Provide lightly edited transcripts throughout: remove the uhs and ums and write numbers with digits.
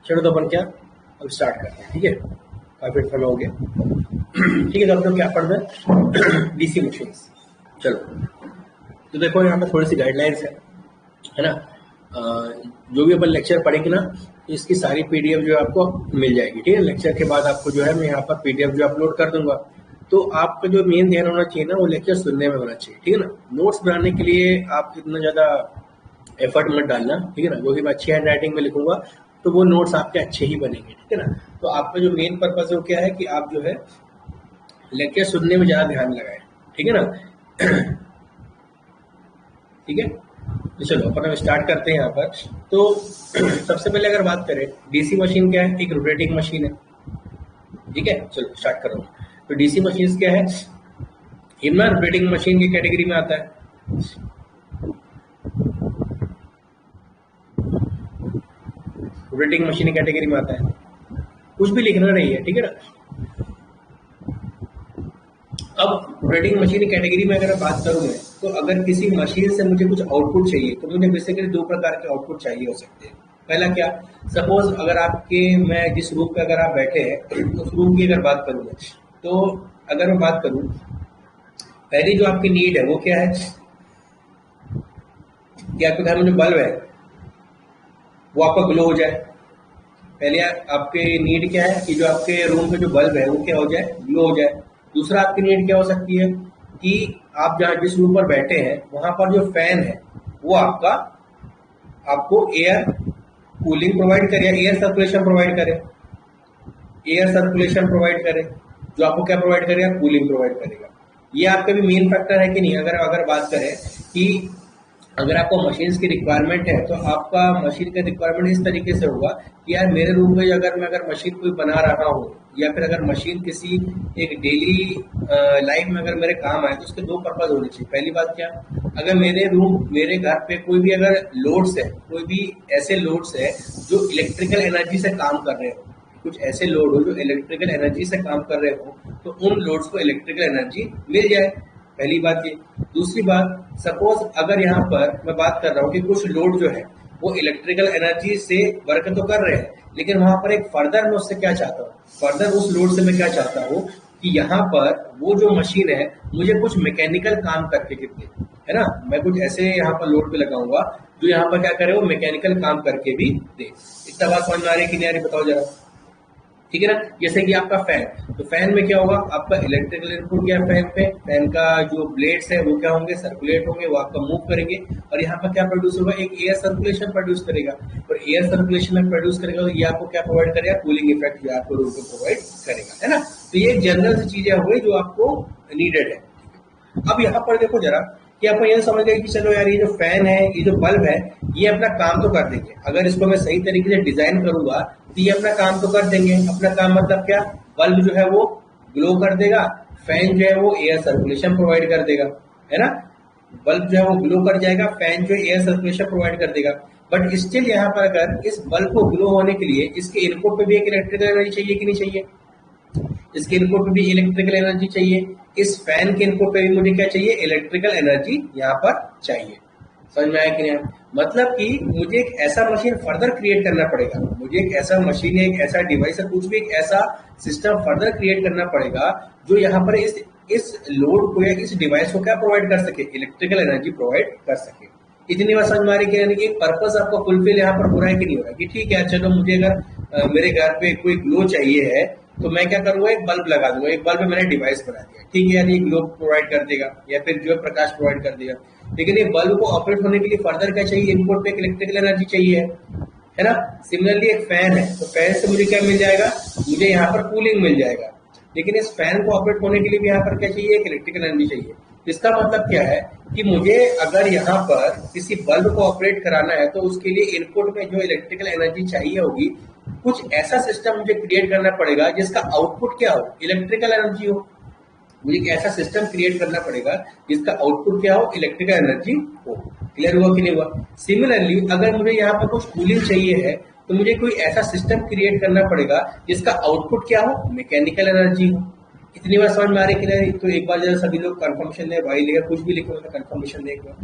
चलो तो अपन क्या अब स्टार्ट करते हैं, ठीक है। काफी समय हो गया। ठीक है, तो अब तो क्या पढ़ रहे हैं डीसी मशीन्स। चलो तो देखो यहाँ पे थोड़ी सी गाइडलाइंस है ना। जो भी अपन लेक्चर पढ़ेंगे ना, इसकी सारी पीडीएफ जो है आपको मिल जाएगी, ठीक है। लेक्चर के बाद आपको जो है मैं यहाँ पर पीडीएफ जो अपलोड कर दूंगा। तो आपका जो मेन ध्यान होना चाहिए ना, वो लेक्चर सुनने में होना चाहिए, ठीक है ना। नोट्स बनाने के लिए आप इतना ज्यादा एफर्ट मत डालना, ठीक है ना। वो भी मैं अच्छी हैंड राइटिंग में लिखूंगा तो वो नोट्स आपके अच्छे ही बनेंगे, ठीक है ना। तो आपका जो मेन पर्पज है वो क्या है कि आप जो है लेक्चर सुनने में ज्यादा ध्यान लगाएं, ठीक है ना। ठीक है, तो चलो अपन अब स्टार्ट करते हैं यहाँ पर। तो सबसे पहले अगर बात करें डीसी मशीन क्या है, एक रोटेटिंग मशीन है, ठीक है। चलो स्टार्ट करो। तो डीसी मशीन क्या है, इनमें रोटेटिंग मशीन की कैटेगरी में आता है। रोटेटिंग मशीन की कैटेगरी में आता है, कुछ भी लिखना नहीं है, ठीक है ना। अब रोटेटिंग मशीन की कैटेगरी में अगर बात करूं मैं, तो अगर किसी मशीन से मुझे कुछ आउटपुट चाहिए तो मुझे बेसिकली दो प्रकार के आउटपुट चाहिए हो सकते हैं। पहला क्या, सपोज अगर आपके मैं जिस रूम पे अगर आप बैठे हैं उस रूम की अगर बात करूं मैं, तो अगर मैं बात करूं पहली जो आपकी नीड है वो क्या है कि आपके घर में जो बल्ब है वो आपका ग्लो हो जाए। पहले आपके नीड क्या है कि जो आपके रूम में जो बल्ब है वो क्या हो जाए, ग्लो हो जाए। दूसरा आपकी नीड क्या हो सकती है कि आप जहाँ जिस रूम पर बैठे हैं वहां पर जो फैन है वो आपको एयर कूलिंग प्रोवाइड करे, एयर सर्कुलेशन प्रोवाइड करे। एयर सर्कुलेशन प्रोवाइड करे जो आपको क्या प्रोवाइड करेगा, कूलिंग प्रोवाइड करेगा। ये आपका भी मेन फैक्टर है कि नहीं। अगर बात करें कि अगर आपको मशीन्स की रिक्वायरमेंट है तो आपका मशीन का रिक्वायरमेंट इस तरीके से होगा कि यार मेरे रूम में अगर मशीन कोई बना रहा हूँ या फिर अगर मशीन किसी एक डेली लाइफ में अगर मेरे काम आए तो उसके दो पर्पज होने चाहिए। पहली बात क्या, अगर मेरे घर पे कोई भी अगर लोड्स है, कोई भी ऐसे लोड्स है जो इलेक्ट्रिकल एनर्जी से काम कर रहे हो, कुछ ऐसे लोड हो जो इलेक्ट्रिकल एनर्जी से काम कर रहे हो, तो उन लोड्स को इलेक्ट्रिकल एनर्जी मिल जाए। पहली बात ये। दूसरी बात, सपोज अगर यहाँ पर मैं बात कर रहा हूँ कि कुछ लोड जो है वो इलेक्ट्रिकल एनर्जी से वर्क तो कर रहे हैं, लेकिन वहां पर एक फर्दर मैं उससे क्या चाहता हूँ, फर्दर उस लोड से मैं क्या चाहता हूँ कि यहाँ पर वो जो मशीन है मुझे कुछ मैकेनिकल काम करके दे, है ना। मैं कुछ ऐसे यहाँ पर लोड पे लगाऊंगा जो यहाँ पर क्या करे, वो मैकेनिकल काम करके भी दे। इतना बात समझ में आ रही है कि नहीं आ रही, बताओ जरा, ठीक है ना। जैसे कि आपका फैन, तो फैन में क्या होगा, आपका इलेक्ट्रिकल इनपुट क्या है फैन पे, फैन का जो ब्लेड्स है वो क्या होंगे, सर्कुलेट होंगे, वो आपका मूव करेंगे और यहाँ पर क्या प्रोड्यूस होगा, एक एयर सर्कुलेशन प्रोड्यूस करेगा। और एयर सर्कुलेशन में प्रोड्यूस करेगा तो ये आपको क्या प्रोवाइड करेगा, कूलिंग इफेक्ट ये आपको रूम को प्रोवाइड करेगा, है ना। तो ये जनरल सी चीजें हो गई जो आपको नीडेड है। अब यहाँ पर देखो जरा कि आपको यह समझ गए कि चलो यार ये जो फैन है, ये जो बल्ब है, ये अपना काम तो कर देंगे। अगर इसको मैं सही तरीके से डिजाइन करूंगा तो ये अपना काम तो कर देंगे। अपना काम मतलब क्या, बल्ब जो है वो ग्लो कर देगा, फैन जो है वो एयर सर्कुलेशन प्रोवाइड कर देगा, है ना। बल्ब जो है वो ग्लो कर जाएगा, फैन जो है एयर सर्कुलेशन प्रोवाइड कर देगा। बट स्टिल यहाँ पर अगर इस बल्ब को ग्लो होने के लिए इसके इनपुट पे भी एक इलेक्ट्रिकल एनर्जी चाहिए कि नहीं चाहिए, इसके इनपुट पे भी इलेक्ट्रिकल एनर्जी चाहिए। इस फैन के इनपुट पे भी मुझे क्या चाहिए, इलेक्ट्रिकल एनर्जी यहाँ पर चाहिए। समझ में आया कि नहीं। मतलब कि मुझे एक ऐसा मशीन फर्दर क्रिएट करना पड़ेगा, मुझे एक ऐसा मशीन, एक ऐसा डिवाइस या कुछ भी एक ऐसा सिस्टम फर्दर क्रिएट करना पड़ेगा जो यहाँ पर इस लोड को या इस डिवाइस को क्या प्रोवाइड कर सके, इलेक्ट्रिकल एनर्जी प्रोवाइड कर सके। इतनी बात समझ में आ रही है कि एक पर्पस आपका फुलफिल यहाँ पर हो रहा है कि नहीं हो रहा है, कि ठीक है चलो मुझे अगर मेरे घर पे कोई ग्लो चाहिए है तो मैं क्या करूंगा, एक बल्ब लगा दूंगा। एक बल्ब मैंने डिवाइस बना दिया, ठीक है यार, ये ग्लो प्रोवाइड कर देगा या फिर जो है प्रकाश प्रोवाइड कर देगा। लेकिन ये बल्ब को ऑपरेट होने के लिए फर्दर क्या चाहिए, इनपुट पे एक इलेक्ट्रिकल एनर्जी चाहिए, है ना। सिमिलरली एक फैन है, तो फैन से मुझे क्या मिल जाएगा, मुझे यहाँ पर कूलिंग मिल जाएगा। लेकिन इस फैन को ऑपरेट होने के लिए भी यहाँ पर क्या चाहिए, एक इलेक्ट्रिकल एनर्जी चाहिए। इसका मतलब क्या है कि मुझे अगर यहाँ पर किसी बल्ब को ऑपरेट कराना है तो उसके लिए इनपुट में जो इलेक्ट्रिकल एनर्जी चाहिए होगी, कुछ ऐसा सिस्टम मुझे क्रिएट करना पड़ेगा जिसका आउटपुट क्या हो, इलेक्ट्रिकल एनर्जी हो। मुझे एक ऐसा सिस्टम क्रिएट करना पड़ेगा जिसका आउटपुट क्या हो, इलेक्ट्रिकल एनर्जी हो। क्लियर हुआ कि नहीं हुआ। सिमिलरली अगर मुझे यहाँ पर कुछ कूलिंग चाहिए है तो मुझे कोई ऐसा सिस्टम क्रिएट करना पड़ेगा जिसका आउटपुट क्या हो, मैकेनिकल एनर्जी हो। इतनी बार समझ में आ रही कि नहीं। तो एक बार जरा सभी लोग कंफर्मेशन दे, भाई लेगा कुछ भी लिखो, कंफर्मेशन दे एक बार।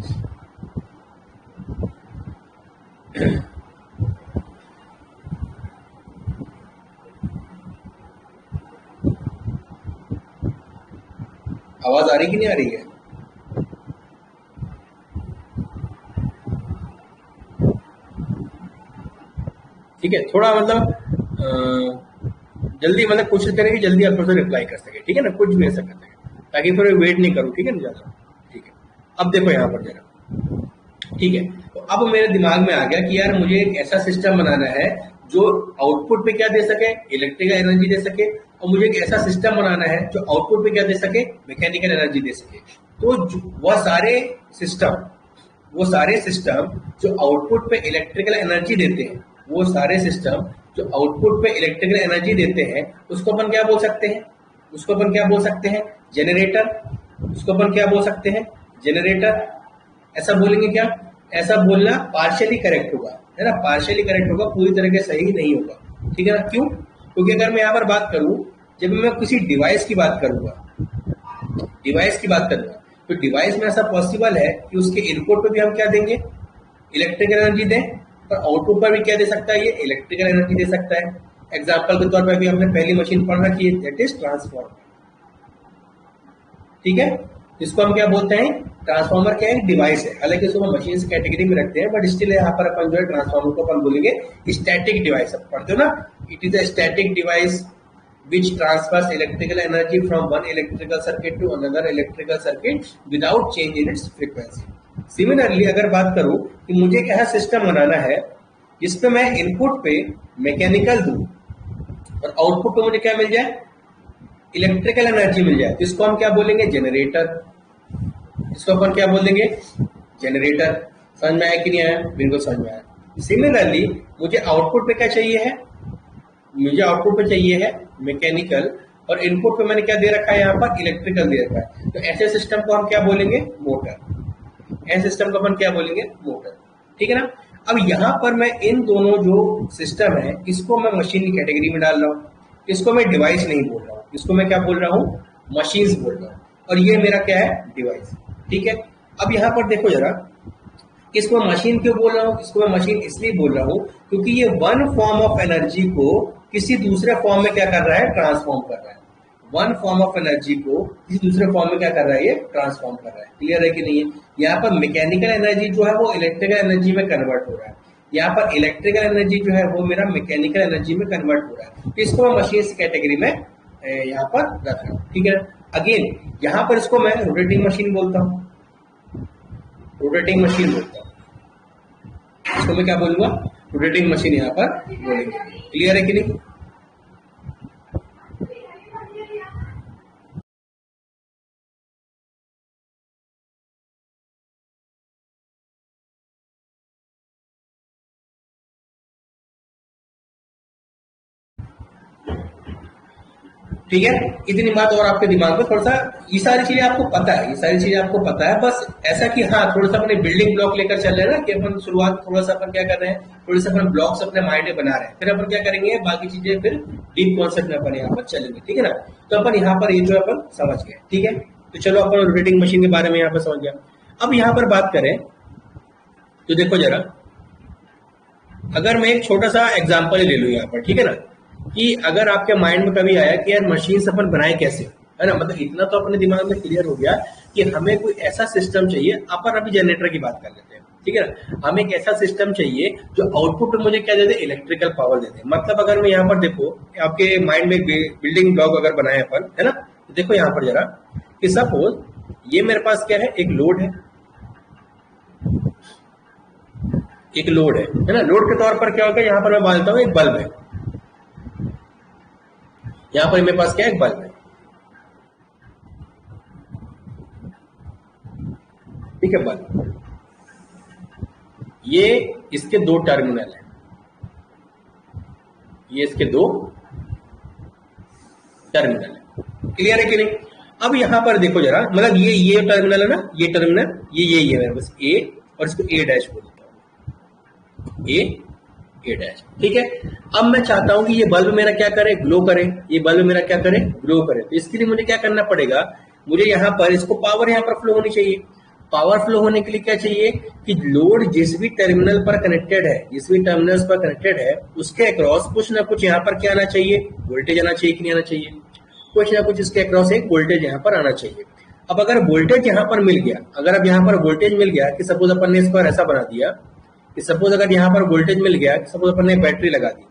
रही कि नहीं आ रही है? ठीक है, थोड़ा मतलब जल्दी मतलब कोशिश करें कि जल्दी आप थोड़ा सा रिप्लाई कर सके, ठीक है ना, कुछ भी ऐसा कर सके ताकि फिर वेट नहीं करूँ, ठीक है ना ज्यादा। ठीक है, अब देखो यहाँ पर जरा, ठीक है, तो अब मेरे दिमाग में आ गया कि यार मुझे एक ऐसा सिस्टम बनाना है जो आउटपुट पे क्या दे सके, इलेक्ट्रिकल एनर्जी दे सके, और मुझे एक ऐसा सिस्टम बनाना है जो आउटपुट पे क्या दे सके, मैकेनिकल एनर्जी दे सके। तो वो सारे सिस्टम जो आउटपुट पे इलेक्ट्रिकल एनर्जी देते हैं, वो सारे सिस्टम जो आउटपुट पे इलेक्ट्रिकल एनर्जी देते हैं, उसको अपन क्या बोल सकते हैं? उसको अपन क्या बोल सकते हैं? जनरेटर। उसको अपन क्या बोल सकते हैं? जनरेटर। ऐसा बोलेंगे क्या? ऐसा बोलना पार्शियली करेक्ट होगा, है ना, पार्शियली करेक्ट होगा, पूरी तरह से सही नहीं होगा, ठीक है ना। क्यों? क्योंकि अगर मैं यहाँ पर बात करूं, जब मैं किसी डिवाइस की बात करूंगा, तो डिवाइस में ऐसा पॉसिबल है कि उसके इनपुट पे भी हम क्या देंगे? इलेक्ट्रिकल एनर्जी दें, और आउटपुट पर भी क्या दे सकता है? ये इलेक्ट्रिकल एनर्जी दे सकता है। एग्जाम्पल के तौर पर अभी हमने पहली मशीन पढ़ रखी है, दैट इज ट्रांसफॉर्मर, ठीक है, जिसको हम क्या बोलते हैं? ट्रांसफॉर्मर क्या है? डिवाइस है। हालांकि इसको हम मशीन कैटेगरी में रखते हैं, बट स्टिल यहाँ पर अपन जो है ट्रांसफॉर्मर को अपन बोलेंगे स्टैटिक डिवाइस। अब पढ़ते हो ना, it is a static device which transfers electrical energy from one electrical circuit to another electrical circuit without change in its frequency. Similarly, अगर बात करूं कि मुझे एक ऐसा सिस्टम बनाना है जिसपे मैं इनपुट पे मैकेनिकल दूं और आउटपुट पे मुझे क्या मिल जाए? इलेक्ट्रिकल एनर्जी मिल जाए, तो इसको हम क्या बोलेंगे? जनरेटर। इसको अपन क्या बोलेंगे? जनरेटर। समझ में आया कि नहीं आया? बिल्कुल समझ में आया। सिमिलरली मुझे आउटपुट पे क्या चाहिए है? मुझे आउटपुट पे चाहिए है मैकेनिकल, और इनपुट पे मैंने क्या दे रखा है? यहाँ पर इलेक्ट्रिकल दे रखा है। तो ऐसे सिस्टम को हम क्या बोलेंगे? मोटर। ऐसे सिस्टम को अपन क्या बोलेंगे? मोटर, ठीक है ना। अब यहाँ पर मैं इन दोनों जो सिस्टम है, इसको मैं मशीन की कैटेगरी में डाल रहा हूँ, इसको मैं डिवाइस नहीं बोल रहा हूँ, इसको मैं क्या बोल रहा हूँ? मशीन्स बोल रहा हूँ, और ये मेरा क्या है? डिवाइस, ठीक है। अब यहाँ पर देखो जरा, इसको मैं मशीन क्यों बोल रहा हूँ? इसको मैं मशीन इसलिए बोल रहा हूँ क्योंकि ये वन फॉर्म ऑफ एनर्जी को किसी दूसरे फॉर्म में क्या कर रहा है? ट्रांसफॉर्म कर रहा है। वन फॉर्म ऑफ एनर्जी को किसी दूसरे फॉर्म में क्या कर रहा है? ये ट्रांसफॉर्म कर रहा है। क्लियर है कि नहीं है? यहाँ पर मैकेनिकल एनर्जी जो है वो इलेक्ट्रिकल एनर्जी में कन्वर्ट हो रहा है, यहाँ पर इलेक्ट्रिकल एनर्जी जो है वो मेरा मैकेनिकल एनर्जी में कन्वर्ट हो रहा है। तो इसको मैं मशीन कैटेगरी में यहाँ पर रख रहा हूँ, ठीक है। अगेन यहाँ पर इसको मैं रोटेटिंग मशीन बोलता हूँ, रोटेटिंग मशीन बोलता हूँ, इसको मैं क्या बोलूंगा? रोटेटिंग मशीन यहाँ पर बोलेंगे। क्लियर है कि नहीं? ठीक है, इतनी बात और आपके दिमाग में थोड़ा सा, ये सारी चीजें आपको पता है, ये सारी चीजें आपको पता है, बस ऐसा कि हाँ थोड़ा सा अपने बिल्डिंग ब्लॉक लेकर चल रहे हैं ना, कि अपन शुरुआत थोड़ा सा अपन क्या कर रहे हैं, थोड़े से अपन ब्लॉक्स अपने माइंड में बना रहे हैं, फिर अपन क्या करेंगे, बाकी चीजें फिर डीप कॉन्सेप्ट में अपन यहाँ पर चलेंगे, ठीक है ना। तो अपन यहाँ पर ये जो अपन समझ गए, ठीक है। तो चलो अपन रोटेटिंग मशीन के बारे में यहाँ पर समझ गया। अब यहाँ पर बात करें तो देखो जरा, अगर मैं एक छोटा सा एग्जाम्पल ले लूँ यहाँ पर, ठीक है ना, कि अगर आपके माइंड में कभी आया कि यार मशीन अपन बनाए कैसे, है ना, मतलब इतना तो अपने दिमाग में क्लियर हो गया कि हमें कोई ऐसा सिस्टम चाहिए। अपन अभी जनरेटर की बात कर लेते हैं, ठीक है ना। हमें एक ऐसा सिस्टम चाहिए जो आउटपुट में मुझे क्या दे दे? इलेक्ट्रिकल पावर दे दे। मतलब अगर मैं यहाँ पर देखो, आपके माइंड में बिल्डिंग ब्लॉक अगर बनाए अपन, है ना, तो देखो यहाँ पर जरा कि सपोज ये मेरे पास क्या है? एक लोड है, एक लोड है ना। लोड के तौर पर क्या होगा? यहाँ पर मैं मानता हूँ एक बल्ब है, यहां पर मेरे पास क्या है? एक बल्ब है, ठीक है, बल्ब। ये इसके दो टर्मिनल है, ये इसके दो टर्मिनल है। क्लियर है कि नहीं? अब यहां पर देखो जरा, मतलब ये टर्मिनल है ना, ये टर्मिनल, ये है मेरे पास ए, और इसको ए डैश बोल देता हूं, ए डैश, ठीक है। अब मैं चाहता हूं कि ये बल्ब मेरा क्या करे? ग्लो करे। ये बल्ब मेरा क्या करे? ग्लो करे। तो इसके लिए मुझे क्या करना पड़ेगा? मुझे यहाँ पर इसको पावर यहाँ पर फ्लो होनी चाहिए। पावर फ्लो होने के लिए क्या चाहिए कि लोड जिस भी टर्मिनल पर कनेक्टेड है, जिस भी टर्मिनल्स पर कनेक्टेड है, उसके अक्रॉस कुछ ना कुछ यहाँ पर क्या आना चाहिए? वोल्टेज आना चाहिए कि नहीं आना चाहिए? कुछ ना कुछ इसके अक्रॉस एक वोल्टेज यहाँ पर आना चाहिए। अब अगर वोल्टेज यहाँ पर मिल गया, अगर अब यहाँ पर वोल्टेज मिल गया कि सपोज अपन ने इसको ऐसा बना दिया कि सपोज अगर यहाँ पर वोल्टेज मिल गया, सपोज अपन ने एक बैटरी लगा दी,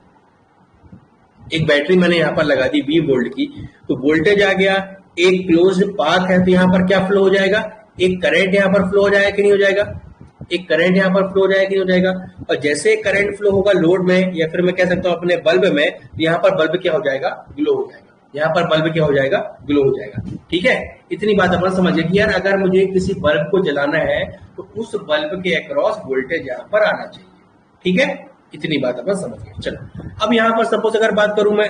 एक बैटरी मैंने यहाँ पर लगा दी 20 वोल्ट की, तो वोल्टेज आ गया, एक क्लोज्ड पाथ है, तो यहाँ पर क्या फ्लो हो जाएगा, एक करंट यहाँ पर फ्लो हो जाएगा कि नहीं हो जाएगा, एक करंट यहाँ पर फ्लो हो जाएगा कि नहीं हो जाएगा। और जैसे करंट फ्लो होगा लोड में, या फिर मैं कह सकता हूँ अपने बल्ब में, यहाँ पर बल्ब क्या हो जाएगा, ग्लो हो जाएगा, यहाँ पर बल्ब क्या हो जाएगा, ग्लो हो जाएगा। ठीक है, इतनी बात अपन समझिए कि यार अगर मुझे किसी बल्ब को जलाना है तो उस बल्ब के अक्रॉस वोल्टेज यहाँ पर आना चाहिए। ठीक है, इतनी बात अपन समझ गए। चलो अब यहाँ पर सपोज अगर बात करूं मैं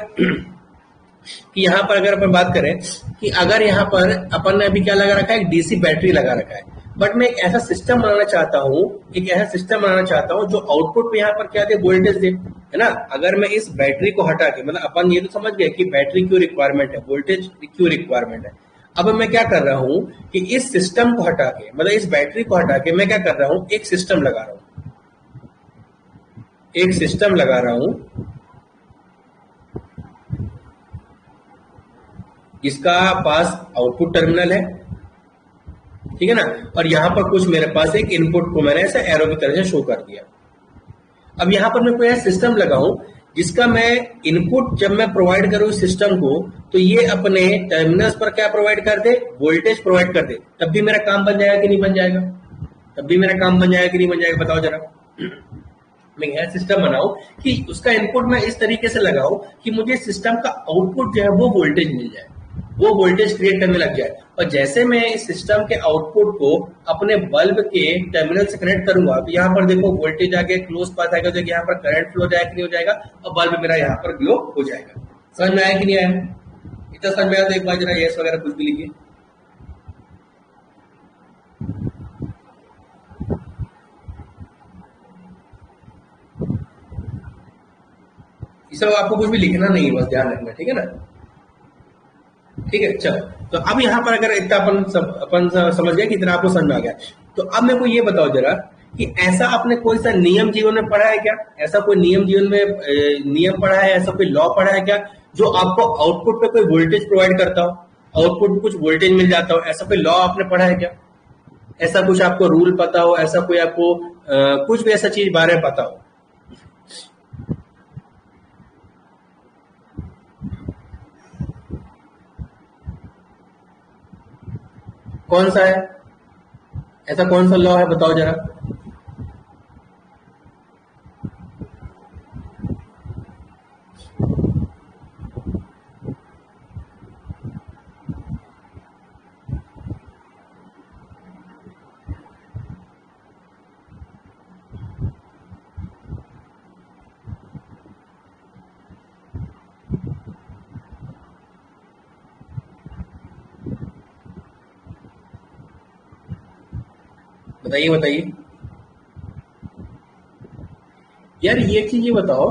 कि यहाँ पर अगर अपन बात करें कि अगर यहाँ पर अपन ने अभी क्या लगा रखा है, एक डीसी बैटरी लगा रखा है, बट मैं एक ऐसा सिस्टम बनाना चाहता हूँ, एक ऐसा सिस्टम बनाना चाहता हूँ जो आउटपुट पे यहाँ पर क्या दे, वोल्टेज दे, है ना। अगर मैं इस बैटरी को हटा के, मतलब अपन ये तो समझ गए कि बैटरी क्यों रिक्वायरमेंट है, वोल्टेज क्यों रिक्वायरमेंट है। अब मैं क्या कर रहा हूँ कि इस सिस्टम को हटा के, मतलब इस बैटरी को हटा के मैं क्या कर रहा हूँ, एक सिस्टम लगा रहा हूँ, एक सिस्टम लगा रहा हूं जिसका पास आउटपुट टर्मिनल है, ठीक है ना, और यहां पर कुछ मेरे पास एक इनपुट को मैंने ऐसा एरो की तरह से शो कर दिया। अब यहां पर मैं कोई ऐसा सिस्टम लगाऊं जिसका मैं इनपुट जब मैं प्रोवाइड करूं सिस्टम को, तो ये अपने टर्मिनल्स पर क्या प्रोवाइड कर दे, वोल्टेज प्रोवाइड कर दे, तब भी मेरा काम बन जाएगा कि नहीं बन जाएगा, तब भी मेरा काम बन जाएगा कि नहीं बन जाएगा, बताओ जरा। मैं यह सिस्टम बनाऊं कि उसका इनपुट मैं इस तरीके से लगाऊं कि मुझे सिस्टम का आउटपुट जो है वो वोल्टेज मिल जाए, वो वोल्टेज क्रिएट करने लग जाए। और जैसे मैं इस सिस्टम के आउटपुट को अपने बल्ब के टर्मिनल से कनेक्ट करूंगा, तो यहाँ पर देखो वोल्टेज आगे क्लोज पाथ आएगा, जो यहाँ पर करंट फ्लो जाएगा कि नहीं हो जाएगा, और बल्ब मेरा यहाँ पर ग्लो हो जाएगा। समझ में आया कि नहीं आया? इतना समझ में आया तो एक बार जरा यस वगैरह कुछ भी लिखिए। ये सब आपको कुछ भी लिखना नहीं है, बस ध्यान रखना, ठीक है ना। ठीक है, चलो तो अब यहाँ पर अगर इतना अपन समझ गए कि इतना आपको समझ में आ गया, तो अब मेरे को ये बताओ जरा कि ऐसा आपने कोई सा नियम जीवन में पढ़ा है क्या, ऐसा कोई नियम जीवन में नियम पढ़ा है, ऐसा कोई लॉ पढ़ा है क्या जो आपको आउटपुट पे कोई वोल्टेज प्रोवाइड करता हो, आउटपुट पे कुछ वोल्टेज मिल जाता हो, ऐसा कोई लॉ आपने पढ़ा है क्या, ऐसा कुछ आपको रूल पता हो, ऐसा कोई आपको कुछ भी ऐसा चीज बारे में पता हो? कौन सा है, ऐसा कौन सा लॉ है, बताओ जरा। बताइए बताइए यार, ये चीज ये बताओ,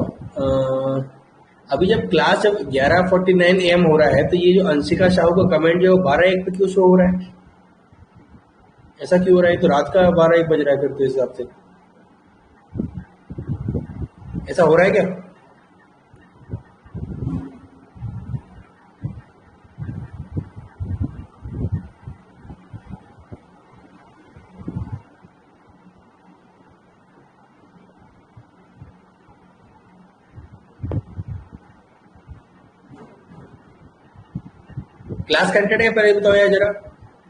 अभी जब क्लास जब 11:49 AM हो रहा है, तो ये जो अंशिका साहू का कमेंट जो 12:01 पे क्यों शो हो रहा है, ऐसा क्यों हो रहा है? तो रात का 12:01 बज रहा है फिर तो हिसाब से, ऐसा हो रहा है क्या? क्लास कंटेंट है पहले बताओ यार जरा,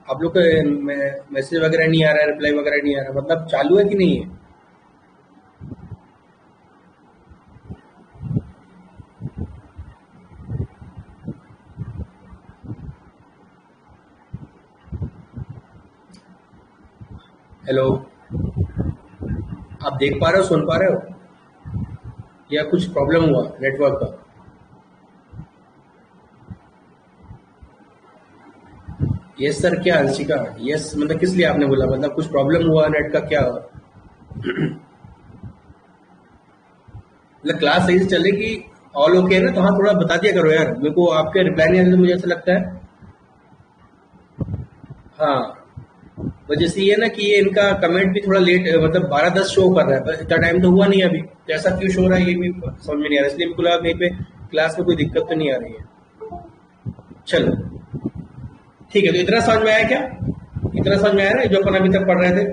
आप लोग का मैसेज वगैरह नहीं आ रहा है, रिप्लाई वगैरह नहीं आ रहा, मतलब चालू है कि नहीं है? हेलो, आप देख पा रहे हो, सुन पा रहे हो, या कुछ प्रॉब्लम हुआ नेटवर्क का? यस सर, क्या अंशिका, यस मतलब किस लिए आपने बोला, मतलब कुछ प्रॉब्लम हुआ नेट का क्या? मतलब क्लास सही से चलेगी, ऑल ओके है ना? तो हाँ थोड़ा बता दिया करो यार, मेरे को आपके रिप्लाई नहीं आने तो मुझे ऐसा लगता है। हाँ, तो जैसे ये ना कि ये इनका कमेंट भी थोड़ा लेट, मतलब 12:10 शो कर रहा है, पर इतना टाइम तो हुआ नहीं अभी, तो ऐसा क्यों शो हो रहा है ये भी समझ में नहीं आ रहा, इसलिए बिल्कुल आप यहीं पे क्लास में कोई दिक्कत तो नहीं आ रही है। चलो ठीक है, तो इतना समझ में आया क्या? इतना समझ में आया ना जो अपन अभी तक पढ़ रहे थे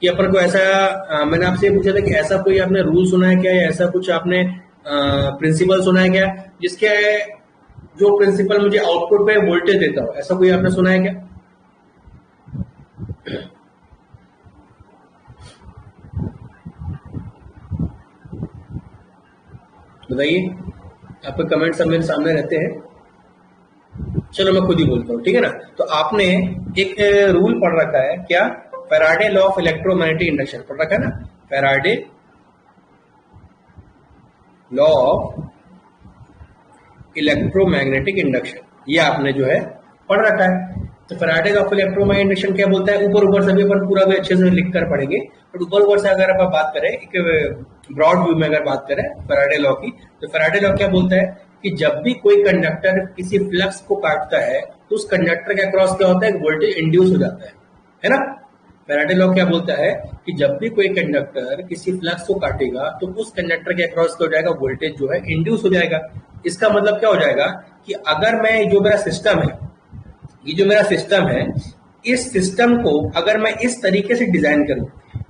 कि अपन को ऐसा मैंने आपसे पूछा था कि ऐसा कोई आपने रूल सुना है क्या, या ऐसा कुछ आपने प्रिंसिपल सुना है क्या जिसके जो प्रिंसिपल मुझे आउटपुट पे वोल्टेज देता हो, ऐसा कोई आपने सुना है क्या? बताइए, आपके कमेंट सब मेरे सामने रहते हैं। चलो मैं खुद ही बोलता हूँ, ठीक है ना। तो आपने एक रूल पढ़ रखा है क्या, Faraday law of electromagnetic induction पढ़ रखा है ना, Faraday law of electromagnetic induction, ये आपने जो है पढ़ रखा है। तो Faraday law of electromagnetic induction क्या बोलता है, ऊपर ऊपर सभी अपन पूरा भी अच्छे से लिख कर पढ़ेंगे, बट ऊपर ऊपर से अगर आप बात करें एक ब्रॉड व्यू में अगर बात करें फैराडे लॉ की, तो फैराडे लॉ क्या बोलता है कि जब भी कोई कंडक्टर किसी फ्लक्स को काटता है तो उस कंडक्टर के अक्रॉस क्या होता है, वोल्टेज इंड्यूस हो जाता है ना। फैराडे लॉ क्या बोलता है कि जब भी कोई कंडक्टर किसी फ्लक्स को काटेगा तो उस कंडक्टर के अक्रॉस क्या हो जाएगा, वोल्टेज जो है इंड्यूस हो जाएगा। इसका मतलब क्या हो जाएगा कि अगर मैं जो मेरा सिस्टम है, ये जो मेरा सिस्टम है, इस सिस्टम को अगर मैं इस तरीके से डिजाइन करूं,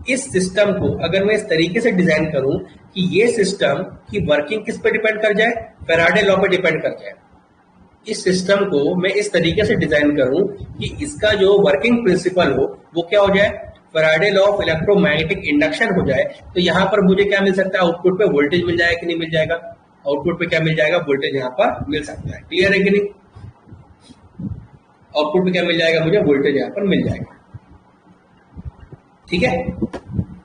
इस सिस्टम को अगर मैं इस तरीके से डिजाइन करूं कि ये सिस्टम की वर्किंग किस पे डिपेंड कर जाए, फैराडे लॉ पे डिपेंड कर जाए। इस सिस्टम को मैं इस तरीके से डिजाइन करूं कि इसका जो वर्किंग प्रिंसिपल हो वो क्या हो जाए, Faraday law of electromagnetic induction हो जाए। तो यहाँ पर मुझे क्या मिल सकता है, आउटपुट पे वोल्टेज मिल जाएगा कि नहीं मिल जाएगा, आउटपुट पे क्या मिल जाएगा, वोल्टेज यहाँ पर मिल सकता है। क्लियर है कि नहीं? आउटपुट पे क्या मिल जाएगा, मुझे वोल्टेज यहाँ पर मिल जाएगा। ठीक है,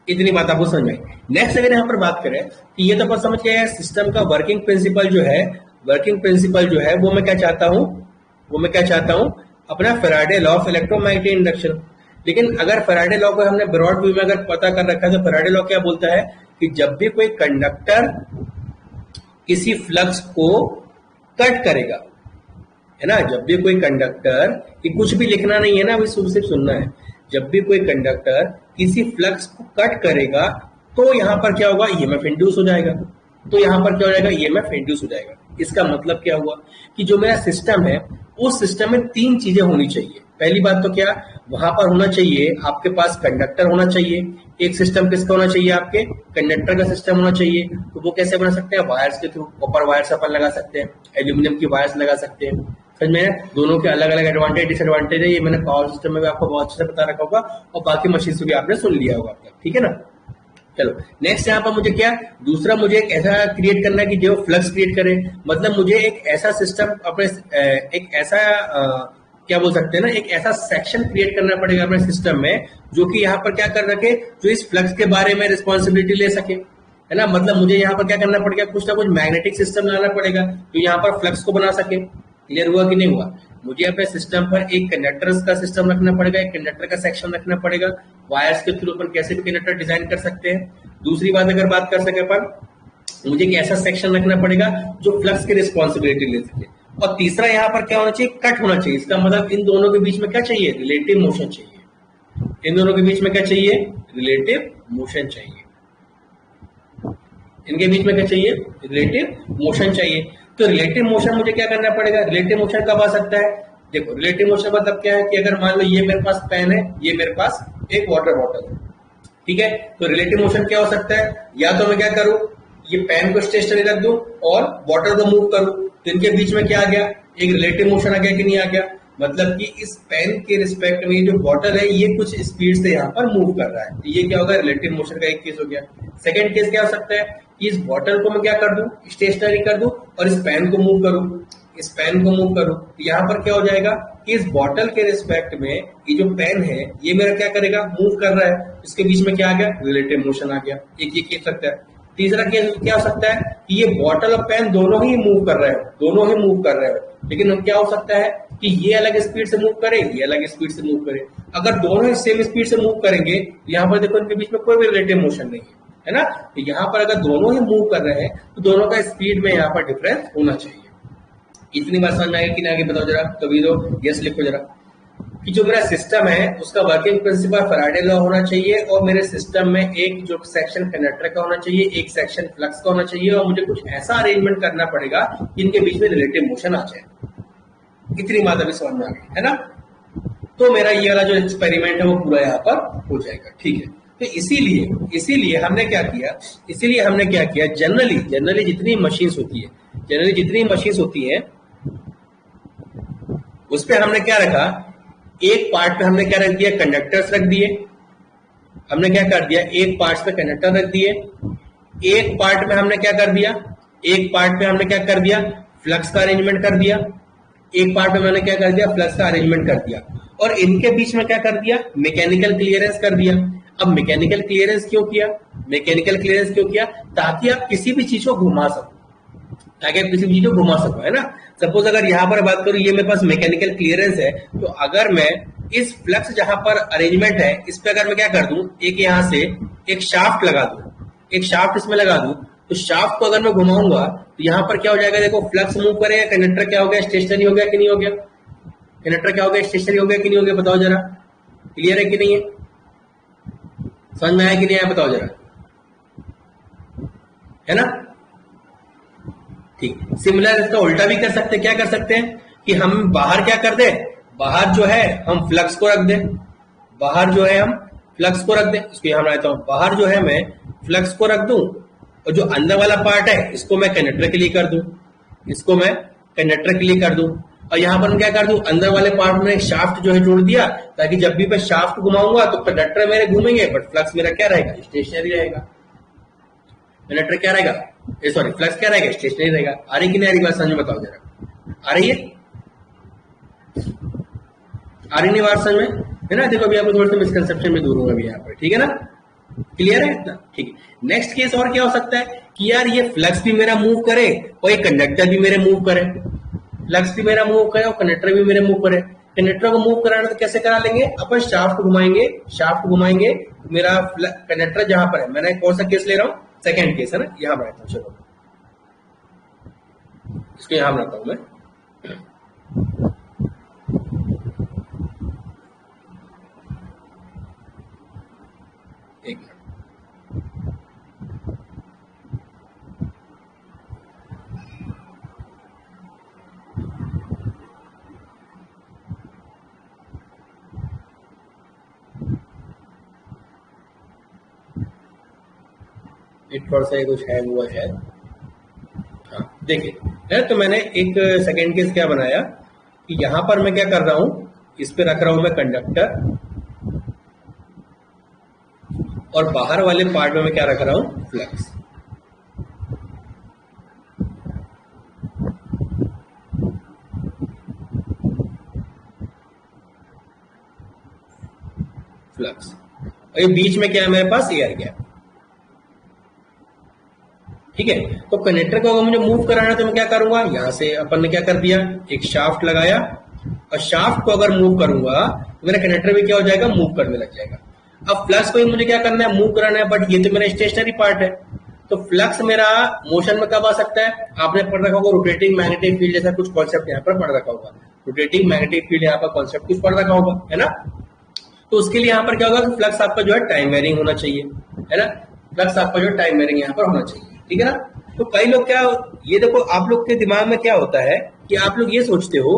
इतनी बात आपको समझ में। नेक्स्ट अगर यहाँ पर बात करें कि ये तो अपन समझ गए सिस्टम का वर्किंग प्रिंसिपल जो है, वर्किंग प्रिंसिपल जो है वो मैं क्या चाहता हूं, वो मैं क्या चाहता हूं, अपना Faraday law of electromagnetic induction. लेकिन अगर फैराडे लॉ को हमने ब्रॉड व्यू में अगर पता कर रखा है तो फैराडे लॉ क्या बोलता है कि जब भी कोई कंडक्टर किसी फ्लक्स को कट करेगा, है ना, जब भी कोई कंडक्टर, कि कुछ भी लिखना नहीं है ना, अभी सिर्फ सुनना है, जब भी कोई कंडक्टर किसी फ्लक्स को कट करेगा तो यहां पर क्या होगा, ईएमएफ इंड्यूस हो जाएगा। तो यहां पर क्या हो जाएगा, ईएमएफ इंड्यूस हो जाएगा। इसका मतलब क्या हुआ कि जो मेरा सिस्टम है उस सिस्टम में तीन चीजें होनी चाहिए। पहली बात तो क्या, वहां पर होना चाहिए आपके पास कंडक्टर होना चाहिए। एक सिस्टम किसका होना चाहिए, आपके कंडक्टर का सिस्टम होना चाहिए। तो वो कैसे बना सकते हैं, वायर्स के थ्रू, कॉपर वायर्स अपन लगा सकते हैं, एल्यूमिनियम की वायर्स लगा सकते हैं। समझ में, दोनों के अलग अलग एडवांटेज डिसएडवांटेज है, ये मैंने पावर सिस्टम में भी आपको बहुत अच्छे से बता रखा होगा और बाकी मशीन से भी आपने सुन लिया होगा। ठीक है ना। चलो नेक्स्ट यहाँ पर मुझे क्या, दूसरा मुझे एक ऐसा क्रिएट करना है कि जो फ्लक्स क्रिएट करे। मतलब मुझे एक ऐसा सिस्टम अपने एक ऐसा क्या बोल सकते हैं ना, एक ऐसा सेक्शन क्रिएट करना पड़ेगा अपने सिस्टम में जो कि यहाँ पर क्या कर रखे, जो इस फ्लक्स के बारे में रिस्पॉन्सिबिलिटी ले सके, है ना। मतलब मुझे यहाँ पर क्या करना पड़ेगा, कुछ ना कुछ मैग्नेटिक सिस्टम लाना पड़ेगा जो यहाँ पर फ्लक्स को बना सके। क्लियर हुआ कि नहीं हुआ? मुझे अपने सिस्टम पर एक कंडक्टर्स का सिस्टम रखना पड़ेगा, एक कंडक्टर का सेक्शन रखना पड़ेगा। वायर्स के थ्रू अपन कैसे भी कंडक्टर डिजाइन कर सकते हैं। दूसरी बात अगर बात कर सके अपन, मुझे एक ऐसा सेक्शन रखना पड़ेगा जो फ्लक्स की रिस्पॉन्सिबिलिटी ले सके। और तीसरा यहाँ पर क्या होना चाहिए, कट होना चाहिए। इसका मतलब इन दोनों के बीच में क्या चाहिए, रिलेटिव मोशन चाहिए। इन दोनों के बीच में क्या चाहिए, रिलेटिव मोशन चाहिए। इनके बीच में क्या चाहिए, रिलेटिव मोशन चाहिए। तो रिलेटिव मोशन मुझे क्या करना पड़ेगा, रिलेटिव मोशन कब आ सकता है, देखो रिलेटिव मोशन मतलब क्या है कि अगर मान लो ये मेरे पास पेन है, ये मेरे पास एक वाटर बॉटल है, ठीक है। तो रिलेटिव मोशन क्या हो सकता है, या तो मैं क्या करूं, ये पेन को स्टेशनरी रख दूं और वाटर को मूव करूं, तो इनके बीच में क्या आ गया, एक रिलेटिव मोशन आ गया कि नहीं आ गया। मतलब कि इस पेन के रिस्पेक्ट में जो बॉटल है ये कुछ स्पीड से यहाँ पर मूव कर रहा है, तो ये क्या होगा, रिलेटिव मोशन का एक केस हो गया। सेकंड केस क्या हो सकता है कि इस बॉटल को मैं क्या कर दूं, स्टेशनरी कर दूं और इस पेन को मूव करूं, इस पेन को मूव करूं, तो यहाँ पर क्या हो जाएगा कि इस बॉटल के रिस्पेक्ट में ये जो पेन है ये मेरा क्या करेगा, मूव कर रहा है। इसके बीच में क्या आ गया, रिलेटिव मोशन आ गया। एक ये केस सकता है। तीसरा केस क्या हो सकता है कि ये बॉटल और पेन दोनों ही मूव कर रहे हो, दोनों ही मूव कर रहे हो, लेकिन क्या हो सकता है कि ये अलग स्पीड से मूव करे, ये अलग स्पीड से मूव करे। अगर दोनों ही सेम स्पीड से मूव करेंगे तो यहाँ पर देखो इनके बीच में कोई भी रिलेटिव मोशन नहीं है ना। तो यहाँ पर अगर दोनों ही मूव कर रहे हैं तो दोनों का स्पीड में यहाँ पर डिफरेंस होना चाहिए। इतनी बात समझ में आएगी कि नहीं, आगे बताओ जरा, कभी दो यस लिखो जरा, कि जो मेरा सिस्टम है उसका वर्किंग प्रिंसिपल फैराडे लॉ होना चाहिए और मेरे सिस्टम में एक जो सेक्शन कंडक्टर का होना चाहिए, एक सेक्शन फ्लक्स का होना चाहिए, और मुझे कुछ ऐसा अरेंजमेंट करना पड़ेगा कि इनके बीच में रिलेटिव मोशन आ जाए। इतनी बात अभी समझ में आ गई है ना। तो मेरा ये वाला जो एक्सपेरिमेंट है वो पूरा यहाँ पर हो जाएगा। ठीक है, तो इसीलिए हमने क्या किया, जनरली जितनी मशीन्स होती है उस पे हमने क्या रखा, एक पार्ट पे हमने क्या रख दिया, कंडक्टर्स रख दिए। हमने क्या कर दिया, एक पार्ट पे कंडक्टर रख दिए, एक पार्ट में हमने क्या कर दिया, फ्लक्स का अरेंजमेंट कर दिया, एक पार्ट में मैंने क्या कर दिया, फ्लक्स का अरेंजमेंट कर दिया, और इनके बीच में क्या कर दिया, मैकेनिकल क्लियरेंस कर दिया। अब मैकेनिकल क्लियरेंस क्यों किया, ताकि आप किसी भी चीज को घुमा सको, है ना। सपोज अगर यहाँ पर बात करूं, ये मेरे पास मैकेनिकल क्लियरेंस है, तो अगर मैं इस फ्लक्स जहां पर अरेंजमेंट है इस पे अगर मैं क्या कर दूं, एक यहां से एक शाफ्ट लगा दूं, इसमें लगा दूं, तो शाफ्ट को अगर मैं घुमाऊंगा तो यहाँ पर क्या हो जाएगा, देखो फ्लक्स मूव करेगा, कंडक्टर क्या हो गया, स्टेशनरी हो गया कि नहीं हो गया, बताओ जरा, क्लियर है कि नहीं है, समझ में आया कि नहीं आया, बताओ जरा, है ना। ठीक, सिमिलर इसका उल्टा भी कर सकते हैं, क्या कर सकते हैं कि हम बाहर क्या कर दे, बाहर जो है हम फ्लक्स को रख दे, इसको यहां बनाता हूं, बाहर जो है मैं फ्लक्स को रख दूं, और जो अंदर वाला पार्ट है इसको मैं कंडक्टर के लिए कर दूं, और यहां पर मैं क्या कर दूं, अंदर वाले पार्ट में एक शाफ्ट जो है जोड़ दिया, ताकि जब भी मैं शाफ्ट घुमाऊंगा तो कंडक्टर मेरे घूमेंगे, बट फ्लक्स मेरा क्या रहेगा, स्टेशनरी रहेगा, कंडक्टर क्या रहेगा, फ्लक्स क्या रहेगा, स्टेशनरी रहेगा। आ रही कि नहीं आ रही बात, समझ में बताओ जरा, आ रही है, नहीं बात समझ में, है ना। देखो अभी आपको थोड़ा सा मिसकंसेप्शन में दूर हूं अभी यहाँ पर, ठीक है ना, क्लियर है इतना, ठीक है। नेक्स्ट केस और क्या हो सकता है कि यार ये फ्लक्स भी मेरा मूव करे और ये कंडक्टर भी मेरे मूव करे, फ्लक्स भी मेरा मूव करे और कंडक्टर भी मेरे मूव करे। कंडक्टर को मूव कराना तो कैसे करा लेंगे, अपन शाफ्ट घुमाएंगे, मेरा कंडक्टर जहां पर है, मैंने कौन सा केस ले रहा हूं, सेकेंड केस है ना, यहां बनाता हूं, चलो इसको यहां बनाता हूं मैं, एक थोड़ा सा कुछ हैंग हुआ है, हाँ देखिए है। तो मैंने एक सेकेंड केस क्या बनाया कि यहां पर मैं क्या कर रहा हूं, इस पे रख रहा हूं मैं कंडक्टर, और बाहर वाले पार्ट में मैं क्या रख रहा हूं, फ्लक्स। और ये बीच में क्या है मेरे पास, एयर गैप, ठीक है। तो कनेक्टर को अगर मुझे मूव कराना है तो मैं क्या करूंगा, यहां से अपन ने क्या कर दिया, एक शाफ्ट लगाया, और शाफ्ट को अगर मूव करूंगा तो मेरा कनेक्टर भी क्या हो जाएगा, मूव करने लग जाएगा। अब फ्लक्स को मुझे क्या करना है, मूव कराना है, बट ये तो मेरा स्टेशनरी पार्ट है, तो फ्लक्स मेरा मोशन में कब आ सकता है, आपने पढ़ रखा होगा रोटेटिंग मैग्नेटिक फील्ड जैसा कुछ कॉन्सेप्ट यहाँ पर पढ़ रखा होगा, रोटेटिंग मैग्नेटिक फील्ड यहाँ पर कॉन्सेप्ट कुछ पढ़ रखा होगा, है ना। तो उसके लिए यहाँ पर क्या होगा कि फ्लक्स आपका जो है टाइम वेरिंग होना चाहिए, है ना, फ्लक्स आपका जो टाइम वेरिंग यहाँ पर होना चाहिए, ठीक है ना। तो कई लोग क्या, ये देखो आप लोग के दिमाग में क्या होता है कि आप लोग ये सोचते हो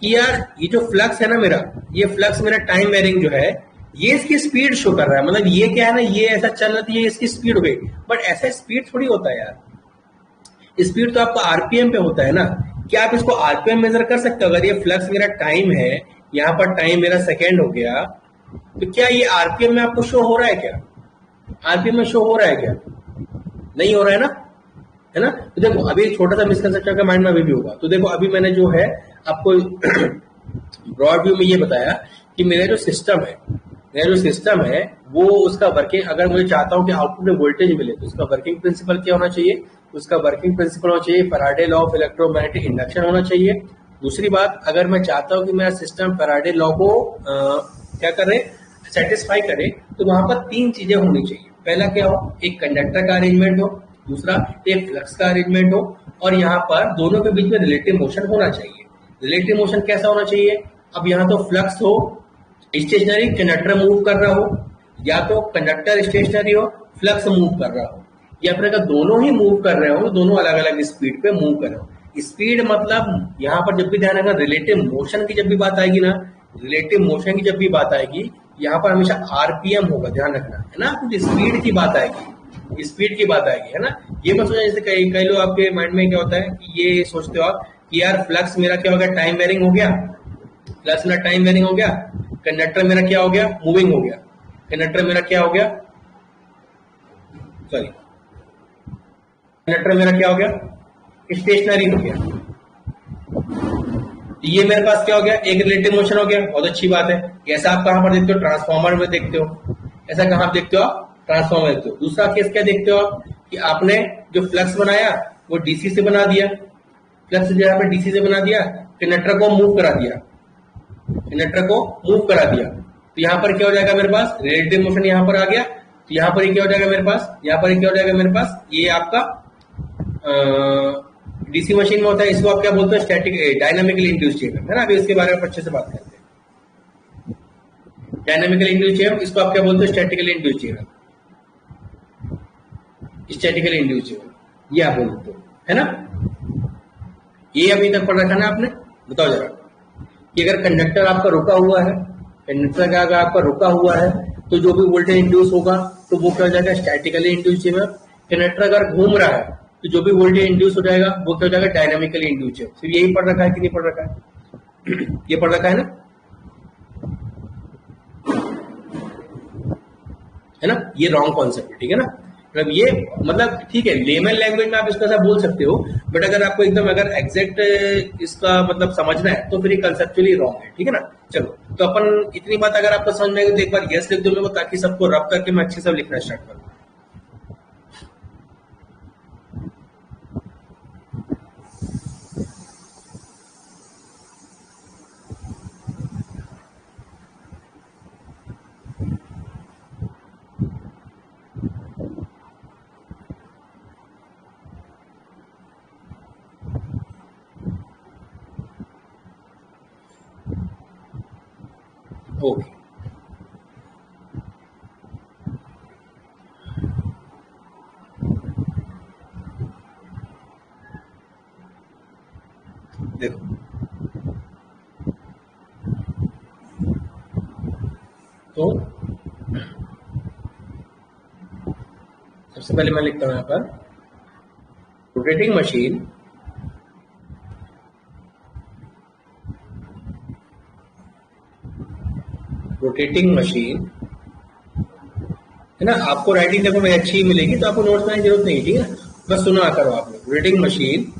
कि यार ये जो फ्लक्स है ना मेरा, ये फ्लक्स मेरा टाइम वेरिंग जो है, ये इसकी स्पीड शो कर रहा है, मतलब ये क्या है ना, ये ऐसा चल रहा है, ये इसकी स्पीड हो गई, बट ऐसा स्पीड थोड़ी होता है यार, स्पीड तो आपका आरपीएम पे होता है ना। क्या आप इसको आरपीएम मेजर कर सकते हो, अगर ये फ्लक्स मेरा टाइम है, यहाँ पर टाइम मेरा सेकेंड हो गया, तो क्या ये आरपीएम में आपको शो हो रहा है, क्या आरपीएम में शो हो रहा है, क्या नहीं हो रहा है ना, है ना। तो देखो अभी छोटा सा मिसकंसेप्शन का माइंड में अभी भी होगा, तो देखो अभी मैंने जो है आपको ब्रॉड व्यू में ये बताया कि मेरा जो सिस्टम है वो उसका वर्किंग, अगर मुझे चाहता हूं कि आउटपुट में वोल्टेज मिले तो उसका वर्किंग प्रिंसिपल क्या होना चाहिए, उसका वर्किंग प्रिंसिपल होना चाहिए Faraday law of electromagnetic induction होना चाहिए। दूसरी बात, अगर मैं चाहता हूं कि मेरा सिस्टम फैराडे लॉ को क्या करे, सेटिस्फाई करे, तो वहां पर तीन चीजें होनी चाहिए। पहला क्या हो, एक कंडक्टर का अरेंजमेंट हो, दूसरा एक फ्लक्स का अरेंजमेंट हो, और यहाँ पर दोनों के बीच में रिलेटिव मोशन होना चाहिए। रिलेटिव मोशन कैसा होना चाहिए, अब यहाँ तो फ्लक्स हो स्टेशनरी, कंडक्टर मूव कर रहा हो, या तो कंडक्टर स्टेशनरी हो, फ्लक्स मूव कर रहा हो, या फिर अगर दोनों ही मूव कर रहे हो, दोनों अलग अलग स्पीड पे मूव कर रहे हो। स्पीड मतलब यहाँ पर जब भी ध्यान रखना, रिलेटिव मोशन की जब भी बात आएगी ना, रिलेटिव मोशन की जब भी बात आएगी, यहाँ पर हमेशा आरपीएम होगा, ध्यान रखना है ना। कुछ स्पीड की बात आएगी, स्पीड की बात आएगी, है ना। ये मत सोचना, जैसे कई कई लोग आपके माइंड में क्या होता है कि ये सोचते हो आप कि यार फ्लक्स मेरा क्या हो गया, टाइम वेरिंग हो गया, फ्लक्स मेरा टाइम वेरिंग हो गया, कंडक्टर मेरा क्या हो गया, मूविंग हो गया, कंडक्टर मेरा क्या हो गया, सॉरी, कंडक्टर मेरा क्या हो गया, स्टेशनरी हो गया। ये मेरे पास क्या हो गया, एक रिलेटिव मोशन हो गया, बहुत अच्छी बात है। ऐसा आप कहां पर देखते हो, ट्रांसफॉर्मर में देखते हो। ऐसा कहां आप देखते हो, आप ट्रांसफॉर्मर देखते हो। दूसरा केस क्या देखते हो आप कि आपने जो फ्लक्स बनाया वो डीसी से बना दिया, फ्लक्स जो है डीसी से बना दिया, कंडक्टर को मूव करा दिया, कंडक्टर को मूव करा दिया, तो यहां पर क्या हो जाएगा मेरे पास, रिलेटिव मोशन यहां पर आ गया। तो यहां पर क्या हो जाएगा मेरे पास, यहां पर क्या हो जाएगा मेरे पास, ये आपका डीसी मशीन में होता है, इसको आप क्या बोलते हैं, स्टैटिक डायनामिकली इंड्यूस्ड चेंबर, है ना। अभी इसके बारे में अच्छे से बात करते हैं। डायनामिकली इंड्यूस्ड चेंबर, इसको आप क्या बोलते हैं, statically induced chamber, statically induced chamber, ये आप बोलते हो, है ना। ये अभी तक पढ़ रखा ना आपने, बताओ जरा कि अगर कंडक्टर आपका रुका हुआ है, कंडक्टर का अगर आपका रुका हुआ है तो जो भी वोल्टेज इंड्यूस होगा तो वो क्या हो जाएगा, स्टैटिकली इंड्यूस्ड चेंबर। कंडक्टर अगर घूम रहा है तो जो भी वोल्टेज इंड्यूस हो जाएगा वो क्या हो जाएगा, डायनामिकली इंड्यूस्ड चेंबर। सिर्फ यही पढ़ रखा है कि नहीं पढ़ रखा है, ये पढ़ रखा है ना, है ना। ये रॉन्ग कॉन्सेप्ट है, ठीक है ना। मतलब ये मतलब ठीक है, लेमन लैंग्वेज में आप इसको ऐसा बोल सकते हो, बट अगर आपको एकदम अगर एग्जैक्ट इसका मतलब समझना है तो फिर ये कंसेप्चुअली रॉन्ग है, ठीक है ना। चलो, तो अपन इतनी बात अगर आपको समझ में आई तो एक बार यस लिख दो मेरे को, ताकि सबको रब करके मैं अच्छे से लिखना स्टार्ट करूँ। ओके, देखो तो सबसे पहले मैं लिखता हूं यहां पर, रोटेटिंग मशीन है ना। आपको राइटिंग देखो मेरी अच्छी मिलेगी तो आपको नोट्स बनाने की जरूरत नहीं, ठीक है। बस सुना करो आप लोग, rotating machine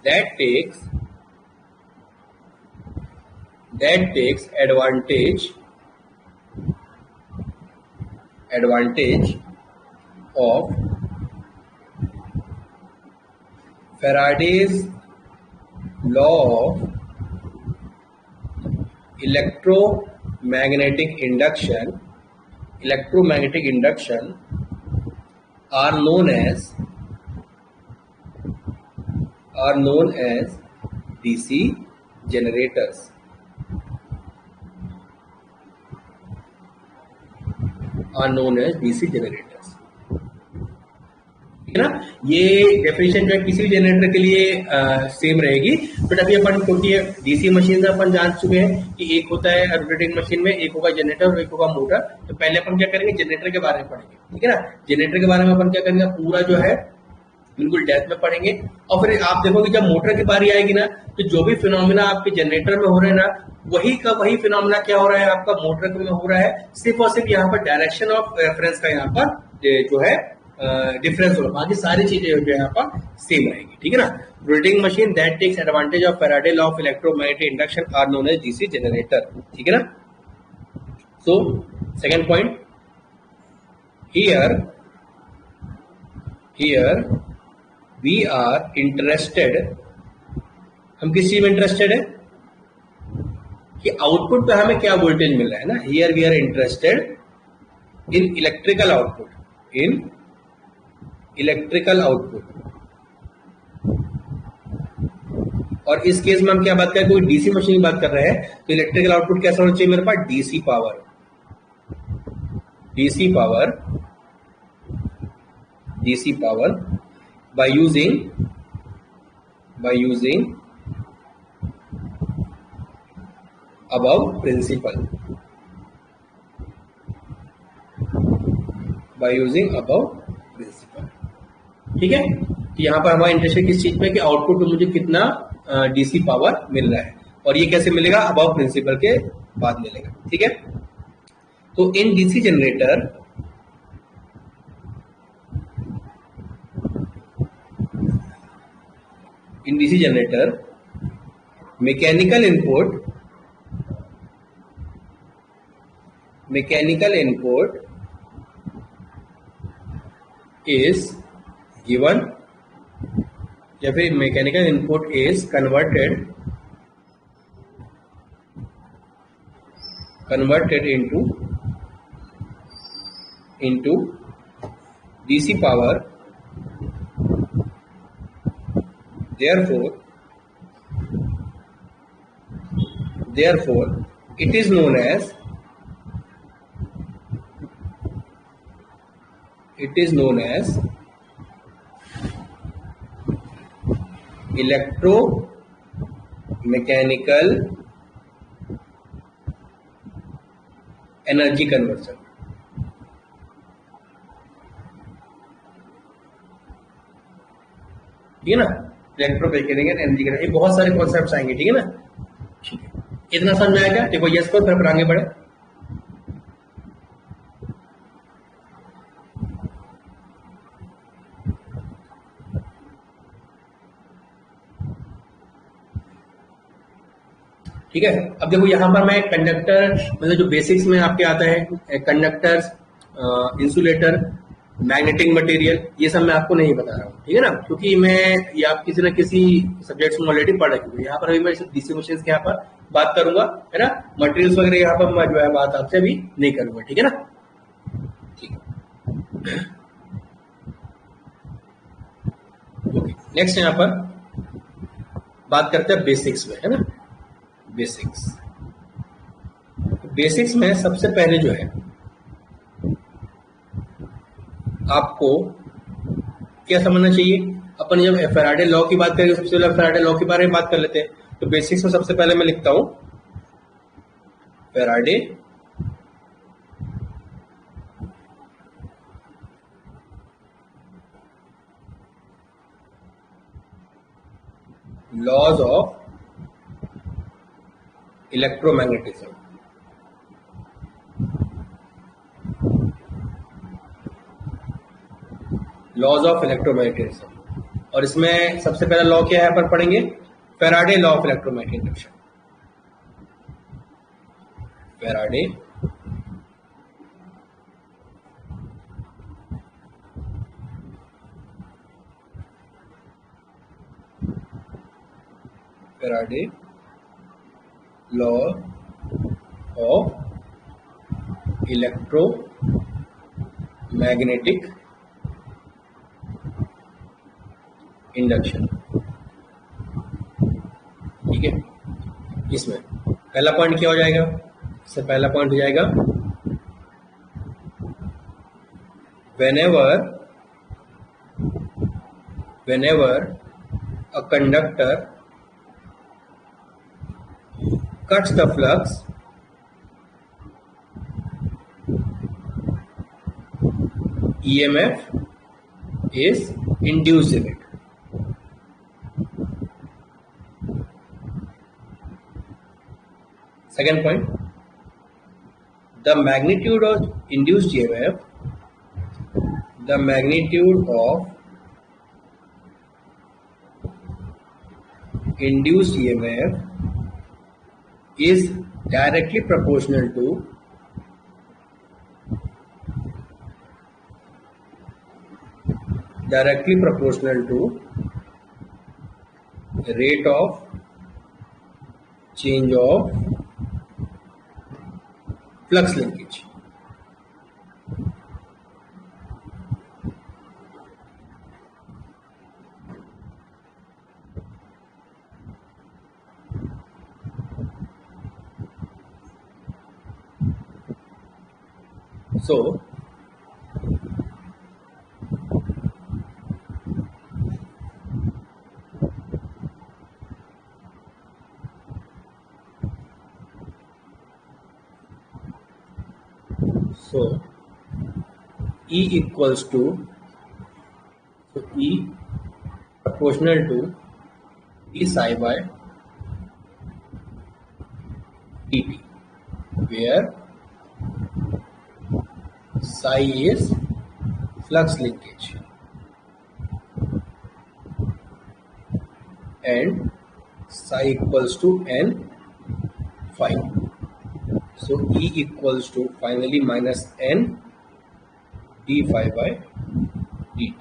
that takes advantage of Faraday's law of electromagnetic induction are known as DC generators, ठीक है ना। ये डेफिनेशन जो है किसी भी जनरेटर के लिए सेम रहेगी, बट अभी अपन क्योंकि डीसी मशीन में अपन जान चुके हैं कि एक होता है रोटेटिंग मशीन में, एक होगा जनरेटर और एक होगा मोटर। तो पहले अपन क्या करेंगे, जनरेटर के बारे में पढ़ेंगे, ठीक है ना। जनरेटर के बारे में अपन क्या करेंगे, पूरा जो है बिल्कुल डेप्थ में पढ़ेंगे। और फिर आप देखोगे जब मोटर की बारी आएगी ना, तो जो भी फिनोमिना आपके जनरेटर में हो रहे हैं ना, वही फिनोमिना क्या हो रहा है आपका मोटर में हो रहा है। सिर्फ और सिर्फ यहाँ पर डायरेक्शन ऑफ रेफरेंस का यहाँ पर जो है डिफरेंस होगा, बाकी सारी चीजें जो है यहाँ पर सेम रहेगी, ठीक है ना। Rotating machine that takes advantage of Faraday law of electromagnetic induction are known as DC generator, ठीक है ना। So second point, here we are interested, हम किस चीज में इंटरेस्टेड है कि आउटपुट पे हमें क्या वोल्टेज मिल रहा है ना। Here we are interested in electrical output, और इस केस में हम क्या बात करें, कोई डीसी मशीन की बात कर रहे हैं, तो इलेक्ट्रिकल आउटपुट कैसा होना चाहिए मेरे पास, DC power by using above principal, by using above principal। ठीक है, तो यहाँ पर हमारा इंटरेस्ट है किस चीज पे कि आउटपुट में मुझे कितना डीसी पावर मिल रहा है, और ये कैसे मिलेगा, अबव प्रिंसिपल के बाद मिलेगा। ठीक है, तो in DC generator mechanical input is given, या फिर mechanical input is converted into DC power, therefore it is known as electromechanical energy conversion। ठीक है ना, इलेक्ट्रोमैकेनिकल एनर्जी कन्वर्शन, ये बहुत सारे कॉन्सेप्ट्स आएंगे। ठीक है ना, ठीक है, इतना समझ आएगा। देखो यस को फिर आगे बढ़े। ठीक है, अब देखो यहाँ पर मैं कंडक्टर, मतलब जो बेसिक्स में आपके आता है कंडक्टर्स, इंसुलेटर, मैग्नेटिक मटेरियल, ये सब मैं आपको नहीं बता रहा हूँ। ठीक है ना, क्योंकि मैं ये आप किसी न किसी सब्जेक्ट्स में ऑलरेडी पढ़ रखी हूँ। यहाँ पर अभी मैं डीसी मशीन के यहाँ पर बात करूंगा, है ना, मटेरियल्स वगैरह यहाँ पर मैं जो है बात आपसे अभी नहीं करूंगा। ठीक है ना, ठीक है, नेक्स्ट यहाँ पर बात करते हैं बेसिक्स में, है ना। बेसिक्स में सबसे पहले जो है आपको क्या समझना चाहिए, अपन जब फैराडे लॉ की बात करेंगे, सबसे पहले फैराडे लॉ के बारे में बात कर लेते हैं। तो बेसिक्स में सबसे पहले मैं लिखता हूं Faraday laws of electromagnetism. Laws of electromagnetism, और इसमें सबसे पहला लॉ क्या है अपन पढ़ेंगे, Faraday law of electromagnetic induction. Faraday law of electromagnetic induction. ठीक है, इसमें पहला पॉइंट क्या हो जाएगा, इससे पहला पॉइंट हो जाएगा whenever a conductor cuts the flux, EMF is induced in it। Second point, the magnitude of induced EMF, is directly proportional to rate of change of flux linkage। So E equals to, so E proportional to d psi by dt, where psi is flux linkage and psi equals to n phi. So E equals to finally minus n d phi by dt.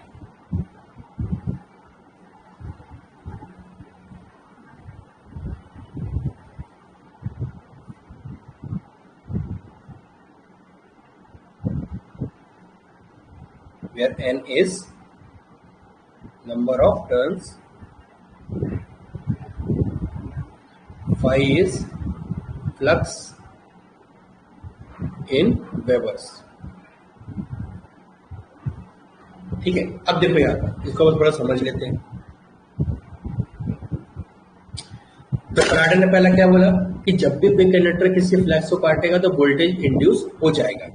Where n is number of turns, phi is flux in Webers. ठीक है, अब देखो यार इसको थोड़ा समझ लेते हैं। तो फैराडे ने पहला क्या बोला कि जब भी कोई कंडक्टर किसी फ्लक्स को काटेगा तो वोल्टेज इंड्यूस हो जाएगा।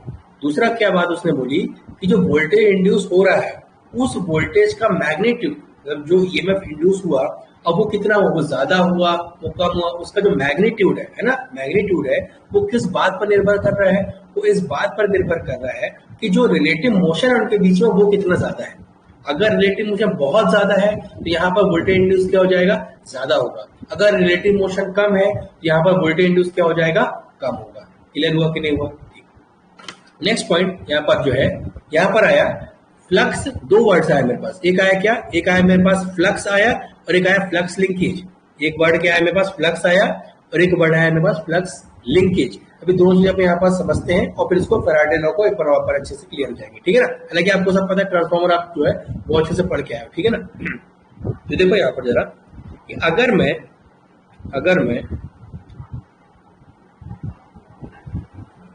दूसरा क्या बात उसने बोली कि जो वोल्टेज इंड्यूस हो रहा है उस वोल्टेज का मैग्नीट्यूड, मतलब जो ईएमएफ इंड्यूस हुआ अब वो कितना हुआ, वो ज्यादा हुआ, वो कम हुआ, उसका जो मैग्नीट्यूड है ना, मैग्नीट्यूड है वो किस बात पर निर्भर कर रहा है, वो इस बात पर निर्भर कर रहा है कि जो रिलेटिव मोशन है उनके बीच में वो कितना ज्यादा है। अगर रिलेटिव मोशन बहुत ज्यादा है तो यहाँ पर वोल्टेज इंड्यूस क्या हो जाएगा, ज्यादा होगा। अगर रिलेटिव मोशन कम है तो यहाँ पर वोल्टेज इंड्यूस क्या हो जाएगा, कम होगा। क्लियर हुआ कि नहीं हुआ? नेक्स्ट पॉइंट यहाँ पर जो है, यहाँ पर आया फ्लक्स, दो वर्ड्स आया मेरे पास, एक आया क्या, एक आया मेरे पास फ्लक्स आया और एक आया फ्लक्स लिंकेज। एक वर्ड क्या आया मेरे पास, फ्लक्स आया और एक वर्ड आया मेरे पास फ्लक्स लिंकेज। अभी दोनों चीजें अपने यहाँ पर समझते हैं और फिर इसको फैराडे लॉ को एक प्रॉपर अच्छे से क्लियर हो जाएंगे, ठीक है ना। हालांकि आपको सब पता है, ट्रांसफॉर्मर आप जो है वो अच्छे से पढ़ के आए, ठीक है ना। तो देखो यहाँ पर जरा कि अगर मैं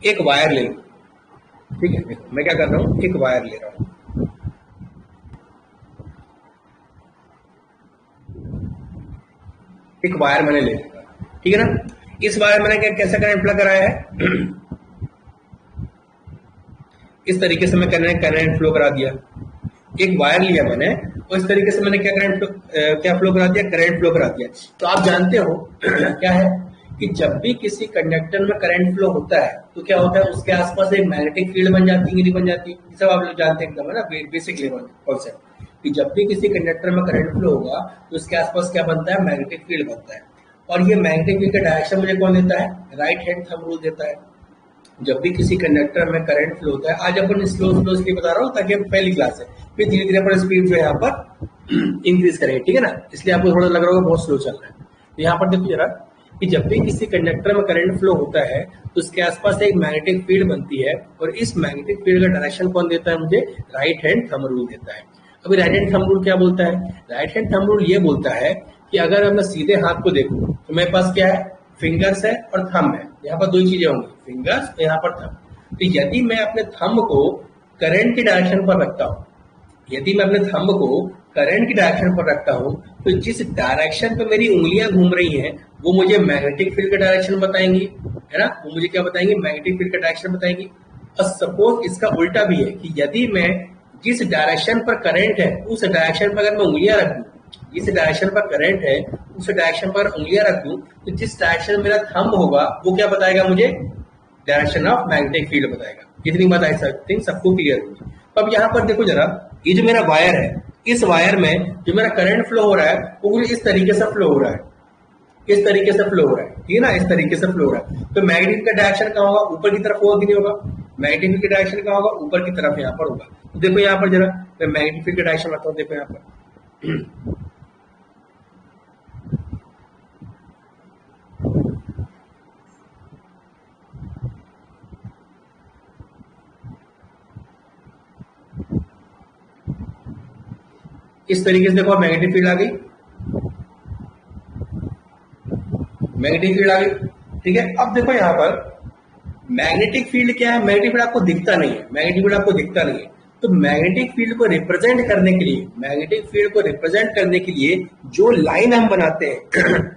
एक वायर ले लूं, ठीक है, देखो मैं क्या कर रहा हूं, एक वायर ले रहा हूं, एक वायर मैंने ले लिया, ठीक है ना। इस वायर मैंने कैसा करंट अप्लाई कराया है, इस तरीके से मैं करंट फ्लो करा दिया। एक वायर लिया मैंने और इस तरीके से मैंने क्या फ्लो करा दिया, करंट फ्लो करा दिया। तो आप जानते हो क्या है कि जब भी किसी कंडक्टर में करंट फ्लो होता है तो क्या होता है, उसके आसपास एक मैग्नेटिक फील्ड बन जाती है, नहीं बन जाती, सब आप लोग जानते हैं एकदम, है ना, बेसिक लेवल कॉन्सेप्ट कि जब भी किसी कंडक्टर में करंट फ्लो होगा तो उसके आसपास क्या बनता है, मैग्नेटिक फील्ड बनता है। और ये मैग्नेटिक फील्ड का डायरेक्शन मुझे कौन देता है, राइट हैंड थंब रूल देता है। जब भी किसी कंडक्टर में करंट फ्लो होता है, आज अपन स्लो इसलिए बता रहा हूँ ताकि हम पहली क्लास है, फिर धीरे धीरे अपन स्पीड जो है यहाँ पर इंक्रीज करेंगे, ठीक है ना। इसलिए आपको थोड़ा लग रहा होगा बहुत स्लो चल रहा है। तो यहाँ पर देखो जरा कि जब भी किसी कंडक्टर में करंट फ्लो होता है तो उसके आसपास एक मैग्नेटिक फील्ड बनती है और इस मैग्नेटिक फील्ड का डायरेक्शन कौन देता है, मुझे राइट हैंड थंब रूल देता है। अभी राइट हैंड थंब रूल क्या बोलता है, राइट हैंड थंब रूल ये बोलता है कि अगर मैं सीधे हाथ को देखूं तो मेरे पास क्या है, फिंगर्स है और थंब है, यहाँ पर दो ही चीजें होंगी, फिंगर्स और यहाँ पर थंब। तो यदि मैं अपने थंब को करंट की डायरेक्शन पर रखता हूँ, यदि मैं अपने थंब को करंट की डायरेक्शन पर रखता हूँ तो जिस डायरेक्शन पे मेरी उंगलियां घूम रही हैं वो मुझे मैग्नेटिक फील्ड का डायरेक्शन बताएंगी, है ना, वो मुझे क्या बताएंगी, मैग्नेटिक फील्ड का डायरेक्शन बताएंगी। और सपोज इसका उल्टा भी है कि यदि मैं जिस डायरेक्शन पर करंट है उस डायरेक्शन पर अगर मैं उंगलियां रख दूं, जिस डायरेक्शन पर करंट है उस डायरेक्शन पर उंगलियां रख दूं तो जिस डायरेक्शन में मेरा थंब होगा वो क्या बताएगा, मुझे डायरेक्शन ऑफ मैग्नेटिक फील्ड बताएगा। इतनी बात आई सकते सबको क्लियर होगी। अब यहाँ पर देखो जरा, ये जो मेरा वायर है, इस वायर में जो मेरा करंट फ्लो हो रहा है वो इस तरीके से फ्लो हो रहा है, इस तरीके से फ्लो हो रहा है, ठीक है ना, इस तरीके से फ्लो हो रहा है। तो मैग्नेटिक का डायरेक्शन कहाँ होगा, ऊपर की तरफ होगा कि नहीं होगा, मैग्नेटिक का डायरेक्शन कहाँ होगा, ऊपर की तरफ यहाँ पर होगा। तो देखो यहाँ पर जरा मैं मैग्नेटिक फील्ड का डायरेक्शन बताता हूँ, देखो यहाँ पर इस तरीके से देखो मैग्नेटिक फील्ड आ गई, मैग्नेटिक फील्ड आ गई, ठीक है। अब देखो यहाँ पर मैग्नेटिक फील्ड क्या है, मैग्नेटिक फील्ड आपको दिखता नहीं है, मैग्नेटिक फील्ड आपको दिखता नहीं है। तो मैग्नेटिक फील्ड को रिप्रेजेंट करने के लिए, मैग्नेटिक फील्ड को रिप्रेजेंट करने के लिए जो लाइन हम बनाते हैं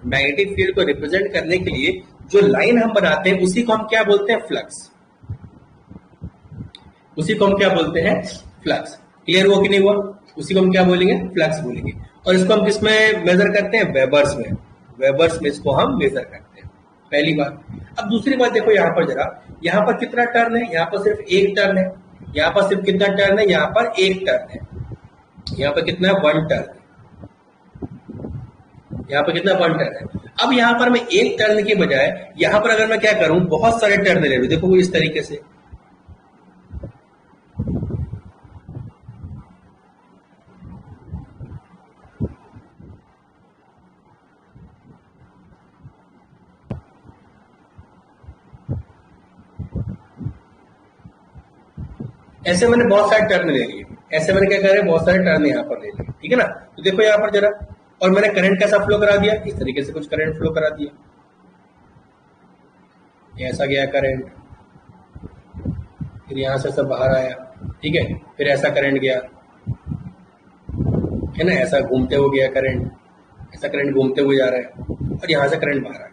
मैग्नेटिक फील्ड को रिप्रेजेंट करने के लिए जो लाइन हम बनाते हैं उसी को हम क्या बोलते हैं, फ्लक्स। उसी को हम क्या बोलते हैं, फ्लक्स। क्लियर हुआ कि नहीं हुआ? उसी को हम क्या बोलेंगे, फ्लक्स बोलेंगे। और इसको हम किस में मेजर करते हैं, वेबर्स में। वेबर्स में इसको हम मेजर करते हैं, पहली बात। अब दूसरी बात देखो यहाँ पर जरा, यहाँ पर कितना टर्न है, यहाँ पर सिर्फ एक टर्न है। यहाँ पर सिर्फ कितना टर्न है, यहाँ पर एक टर्न है। यहाँ पर कितना है, 1 टर्न। यहाँ पर कितना, 1 टर्न है। अब यहाँ पर मैं एक टर्न के बजाय यहाँ पर अगर मैं क्या करूं, बहुत सारे टर्न ले लूं, देखो वो इस तरीके से। ऐसे मैंने बहुत सारे टर्न ले लिए, ऐसे मैंने क्या करे, बहुत सारे टर्न यहाँ पर ले लिए, ठीक है ना। तो देखो यहाँ पर जरा, और मैंने करंट कैसा फ्लो करा दिया, इस तरीके से कुछ करंट फ्लो करा दिया, ऐसा गया करंट, फिर यहां से सब बाहर आया, ठीक है, फिर ऐसा करंट गया, है ना, ऐसा घूमते हुए गया करंट, ऐसा करंट घूमते हुए जा रहा है, और यहां से करंट बाहर आया।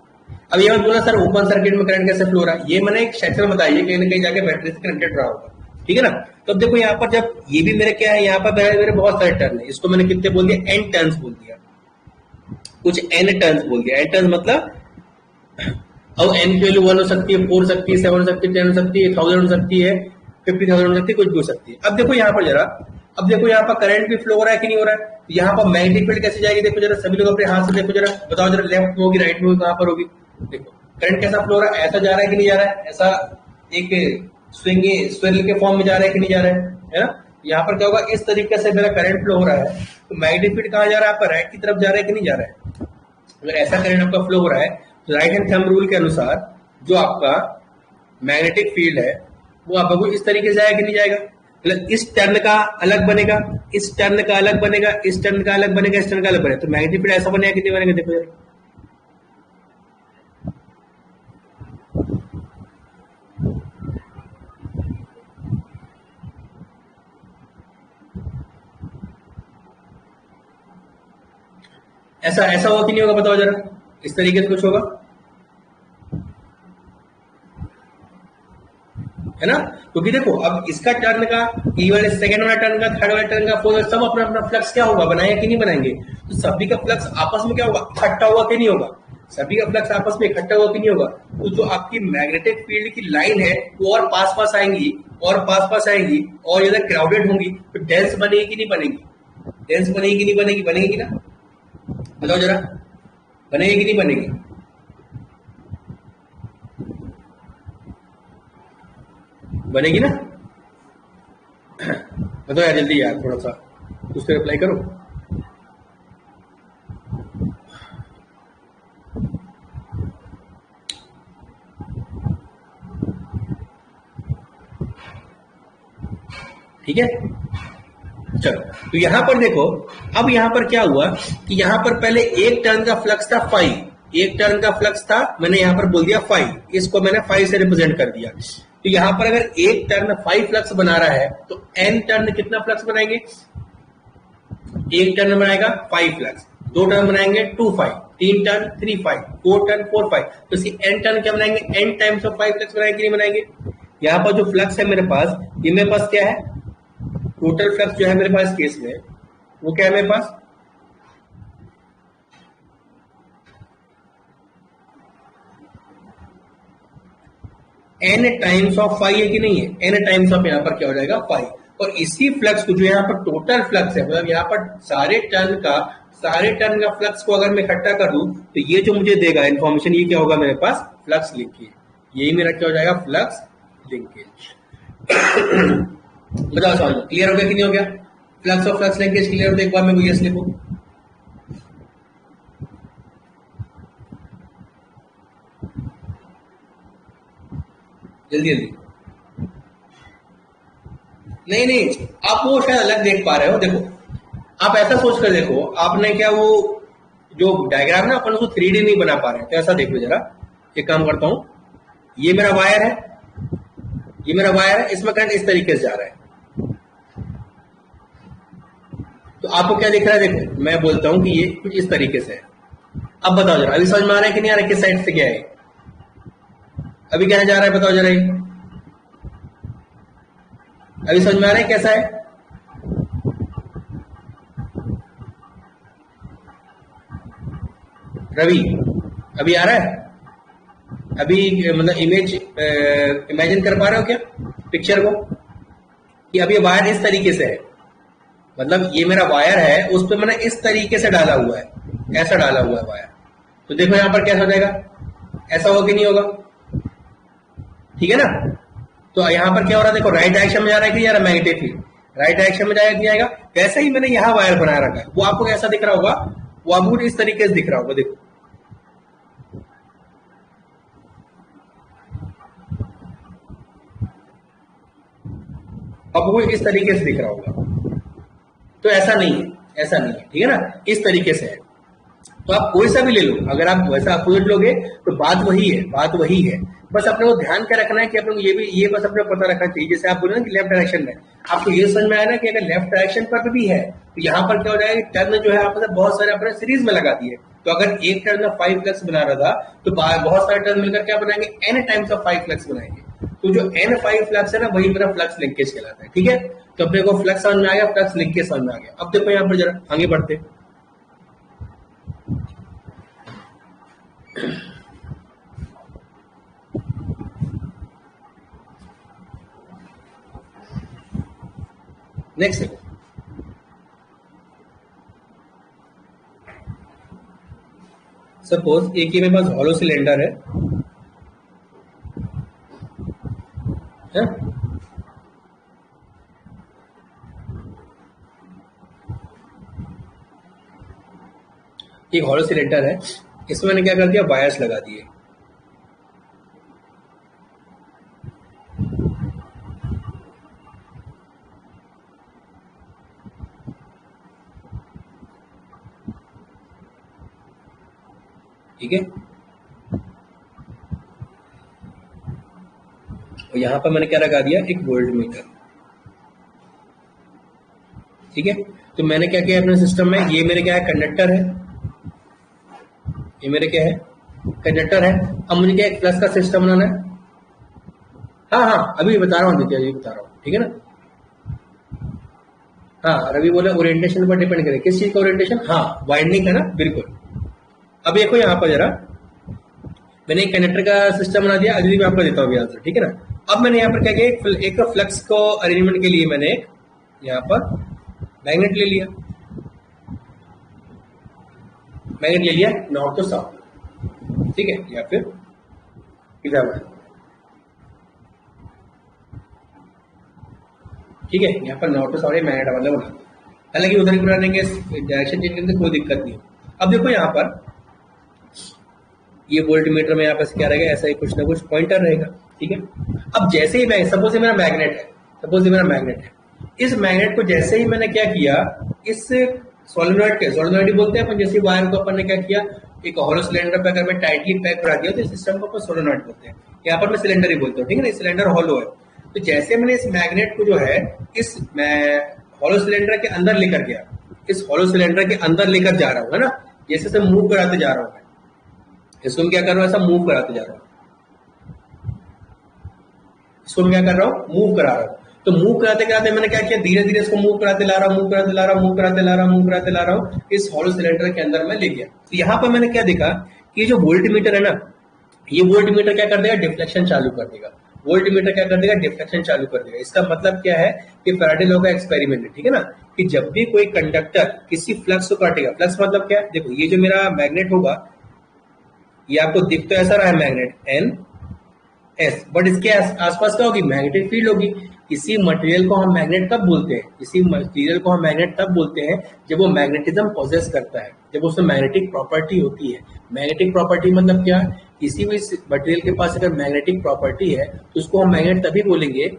अब ये मैं बोला सर ओपन सर्किट में करंट कैसे फ्लो रहा है, ये मैंने एक सेक्शन बताइए, कहीं ना कहीं जाके बैटरी से कनेक्टेड रहा होगा, ठीक है ना। तो अब देखो यहाँ पर जब ये भी मेरे क्या है, यहाँ पर मेरे बहुत सारे टर्न है, इसको मैंने कितने बोल दिया, n टर्न्स बोल दिया, कुछ n टर्न्स बोल दिया। n टर्न्स मतलब अब n की वैल्यू 1 हो सकती है, 4 हो सकती है, 7 हो सकती है, 10 हो सकती है, 1000 हो सकती है, 50,000 हो सकती है, कुछ भी हो सकती है। अब देखो यहाँ पर जरा, अब देखो यहाँ पर करंट भी फ्लो हो रहा है कि नहीं हो रहा है, तो यहाँ पर मैग्नेटिक फील्ड कैसे जाएगी, देखो जरा, सभी लोग अपने हाथ से देखो जरा, बताओ जरा, लेफ्ट में होगी, राइट में होगी, कहां पर होगी। देखो करंट कैसा फ्लो हो रहा है, ऐसा जा रहा है कि नहीं जा रहा है, ऐसा एक स्विरल के फॉर्म में जा रहा है कि नहीं जा रहा है ना। यहाँ पर क्या होगा, इस तरीके से मेरा करंट फ्लो हो रहा है, तो मैग्नेटिक फील्ड कहाँ जा रहा है आपका, राइट की तरफ जा रहा है कि नहीं जा रहा है। अगर ऐसा करंट आपका फ्लो हो रहा है, तो राइट हैंड थंब रूल के अनुसार जो आपका मैग्नेटिक फील्ड है वो आपको इस तरीके से जाएगा कि नहीं जाएगा, मतलब इस टर्न का अलग बनेगा, इस टर्न का अलग बनेगा, इस टर्न का अलग बनेगा, इस टर्न का अलग बनेगा, तो मैग्नेटिक फील्ड ऐसा बनेगा कि नहीं बनेगा, देखो जरा। ऐसा ऐसा होगा कि नहीं होगा, बताओ जरा, इस तरीके से कुछ होगा, है ना। क्योंकि देखो अब इसका टर्न का, ये वाले सेकंड वाला टर्न का, थर्ड वाला टर्न का, फोर्थ, सब अपना अपना फ्लक्स क्या होगा, बनाएगा कि नहीं बनाएंगे, तो सभी का फ्लक्स आपस में क्या होगा, इकट्ठा होगा कि नहीं होगा, सभी का फ्लक्स आपस में इकट्ठा होगा कि नहीं होगा। तो जो आपकी मैग्नेटिक फील्ड की लाइन है वो और पास पास आएंगी, और पास पास आएंगी, और यदि क्राउडेड होंगी तो डेंस बनेगी कि नहीं बनेगी, डेंस बनेगी कि नहीं बनेगी, बनेगी ना, बताओ जरा, बनेगी कि नहीं बनेगी। बनेगी ना, बताओ यार जल्दी यार, थोड़ा सा उस पर अप्लाई करो। ठीक है, चलो, तो यहां पर देखो, अब यहां पर क्या हुआ कि यहां पर पहले एक टर्न का फ्लक्स था 5, एक टर्न का फ्लक्स था, मैंने यहां पर बोल दिया 5, इसको मैंने 5 से रिप्रेजेंट कर दिया। तो यहां पर अगर एक टर्न 5 फ्लक्स बना रहा है, तो n टर्न कितना फ्लक्स बनाएंगे, एक टर्न बनाएगा 5 फ्लक्स, 2 टर्न बनाएंगे 2 5, 3 टर्न 3 5, 4 टर्न 4 5, तो इसकी n टर्न क्या बनाएंगे, n टाइम्स ऑफ 5 फ्लक्स बनाएंगे कि नहीं बनाएंगे। यहां पर जो फ्लक्स है मेरे पास, ये मेरे पास क्या है, टोटल फ्लक्स जो है मेरे पास केस में, वो क्या है मेरे पास, n टाइम्स ऑफ 5 है कि नहीं है, n टाइम्स ऑफ यहाँ पर क्या हो जाएगा 5, और इसी फ्लक्स को जो यहाँ पर टोटल फ्लक्स है, मतलब यहाँ पर सारे टर्न का फ्लक्स को अगर मैं इकट्ठा कर दूं, तो ये जो मुझे देगा इन्फॉर्मेशन, ये क्या होगा मेरे पास, फ्लक्स लिंकेज, यही मेरा क्या हो जाएगा, फ्लक्स लिंकेज। बताओ सवाल क्लियर हो गया कि नहीं हो गया, फ्लक्स और फ्लक्स लिंकेज क्लियर हो तो एक बार मैं यस लिखूं, जल्दी जल्दी। नहीं, आप वो शायद अलग देख पा रहे हो, देखो आप ऐसा सोच कर देखो, आपने क्या वो जो डायग्राम है अपन उसको 3D नहीं बना पा रहे हैं, तो ऐसा देखो जरा, एक काम करता हूं, ये मेरा वायर है, ये मेरा वायर है, इसमें करंट इस तरीके से जा रहा है, तो आपको क्या दिख रहा है, देखो मैं बोलता हूं कि ये कुछ इस तरीके से है। अब बताओ जरा, अभी समझ में आ रहा है कि नहीं आ रहा है, किस साइड से क्या है, अभी क्या जा रहा है, बताओ जरा, अभी समझ में आ रहा है कैसा है? रवि अभी आ रहा है? अभी मतलब इमेज इमेजिन कर पा रहे हो क्या पिक्चर को, कि अभी वायर इस तरीके से है, मतलब ये मेरा वायर है, उस पर मैंने इस तरीके से डाला हुआ है, ऐसा डाला हुआ है वायर। तो देखो यहां पर कैसा हो जाएगा, ऐसा होगा कि नहीं होगा? ठीक है ना? तो यहां पर क्या हो रहा है, देखो राइट डायरेक्शन में जा रहा है कि यार मैग्नेटिक फील्ड राइट डायरेक्शन में जाएगा। वैसे ही मैंने यहाँ वायर बना रखा है, वो आपको कैसा दिख रहा होगा, वो आपको इस तरीके से दिख रहा होगा। देखो अब वो इस तरीके से दिख रहा होगा। तो ऐसा नहीं है, ऐसा नहीं है, ठीक है ना, इस तरीके से है। तो आप कोई सा भी ले लो, अगर आप वैसा अपोजिट लोगे तो बात वही है, बात वही है। बस अपने को ध्यान क्या रखना है कि अपने को ये बस अपने को पता रखना चाहिए। जैसे आप बोले ना कि लेफ्ट डायरेक्शन में, आपको ये समझ में आया ना कि अगर लेफ्ट डायरेक्शन पर भी है तो यहाँ पर क्या हो जाएगा, टर्न जो है आपने बहुत सारे अपने सीरीज में लगा दिए। तो अगर एक टर्न में 5 फ्लक्स बना रहा था तो बहुत सारे टर्न मिलकर क्या बनाएंगे, n टाइम्स ऑफ 5 फ्लक्स बनाएंगे। तो जो n 5 फ्लक्स है ना, वही मेरा फ्लक्स लिंकेज कहलाता है। ठीक है, तो अपने को फ्लक्स समझ में आ गया, फ्लक्स लिंकेज समझ में आ गया। अब देखो यहाँ पर जरा आगे बढ़ते, नेक्स्ट सपोज एक ही मेरे पास हॉलो सिलेंडर है, एक हॉलो सिलेंडर है, इसमें मैंने क्या कर दिया, वायर्स लगा दिए। ठीक है, और यहां पर मैंने क्या लगा दिया, एक वोल्ट मीटर। ठीक है, तो मैंने क्या किया अपने सिस्टम में, ये मेरे क्या है, कंडक्टर है, ये मेरे क्या है, कंडक्टर है। अब मुझे क्या एक प्लस का सिस्टम बनाना है। हाँ हाँ अभी बता रहा हूँ, देखिए अभी बता रहा हूँ, ठीक है ना। हाँ रवि बोले ओरिएंटेशन पर डिपेंड करे, किस चीज का ओरिएंटेशन, हाँ वाइंडिंग है ना, बिल्कुल। अब देखो यहाँ पर जरा, मैंने एक कंडक्टर का सिस्टम बना दिया, अभी मैं आपको देता हूँ आंसर, ठीक है ना। अब मैंने यहाँ पर क्या किया, एक फ्लक्स को अरेंजमेंट के लिए मैंने यहाँ पर मैग्नेट ले लिया, मैग्नेट ले लिया नॉर्थ टू साउथ, ठीक है, या फिर इधर, ठीक है, यहाँ पर नॉर्थ टू साउथ मैग्नेट मतलब बना, हालांकि उधर बना देंगे, डायरेक्शन चेंज करने से कोई दिक्कत नहीं। अब देखो यहाँ पर ये वोल्ट मीटर में यहाँ पर क्या रहेगा, ऐसा ही कुछ ना कुछ पॉइंटर रहेगा। ठीक है, अब जैसे ही सपोज मेरा मैग्नेट है, सपोज मेरा मैग्नेट है, इस मैग्नेट को जैसे ही मैंने क्या किया, इस सोलेनॉइड के, सोलेनॉइड ही बोलते हैं अपन, जैसे वायर को अपन ने क्या किया, एक हॉलो सिलेंडर पे अगर मैं टाइटली पैक करा दिया तो इस सिस्टम को अपन सोलेनॉइड बोलते हैं, यहाँ पर मैं सिलेंडर ही बोलता हूँ। ठीक है ना, सिलेंडर हॉलो है। तो जैसे मैंने इस मैग्नेट को जो है इस हॉलो सिलेंडर के अंदर लेकर गया, इस हॉलो सिलेंडर के अंदर लेकर जा रहा हूँ, है ना, जैसे से मूव कराते जा रहा हूँ, इसको मैं क्या कर रहा हूँ, ऐसा मूव कराते जा रहा हूँ, इसको मैं क्या कर रहा हूँ, मूव करा रहा हूँ। तो मूव कराते कराते मैंने क्या किया, धीरे धीरे इसको मूव कराते ला रहा हूँ, मूव कराते ला रहा हूँ, मूव कराते ला रहा हूँ, मूव कराते ला रहा हूँ, इस हॉलो सिलेंडर के अंदर मैं ले गया। तो यहाँ पर मैंने क्या देखा कि ये जो वोल्ट मीटर है ना, ये वोल्ट मीटर क्या कर देगा, डिफ्लेक्शन चालू कर देगा। वोल्ट मीटर क्या कर देगा, डिफ्लेक्शन चालू कर देगा। इसका मतलब क्या है कि फैराडे लॉ का एक्सपेरिमेंट है, ठीक है ना, कि जब भी कोई कंडक्टर किसी फ्लक्स को काटेगा, फ्लक्स मतलब क्या है, देखो ये जो मेरा मैग्नेट होगा, ये आपको दिख तो ऐसा रहा है मैग्नेट एन एस, बट इसके आसपास क्या होगी, मैग्नेटिक फील्ड होगी। किसी मटेरियल को हम मैग्नेट कब बोलते हैं, किसी मटेरियल को हम मैग्नेट तब बोलते हैं जब वो मैग्नेटिज्म पोजेस करता है, जब उसमें मैग्नेटिक प्रॉपर्टी होती है। मैग्नेटिक प्रॉपर्टी मतलब क्या, किसी भी मटेरियल के पास अगर मैग्नेटिक प्रॉपर्टी है तो उसको हम मैग्नेट तभी बोलेंगे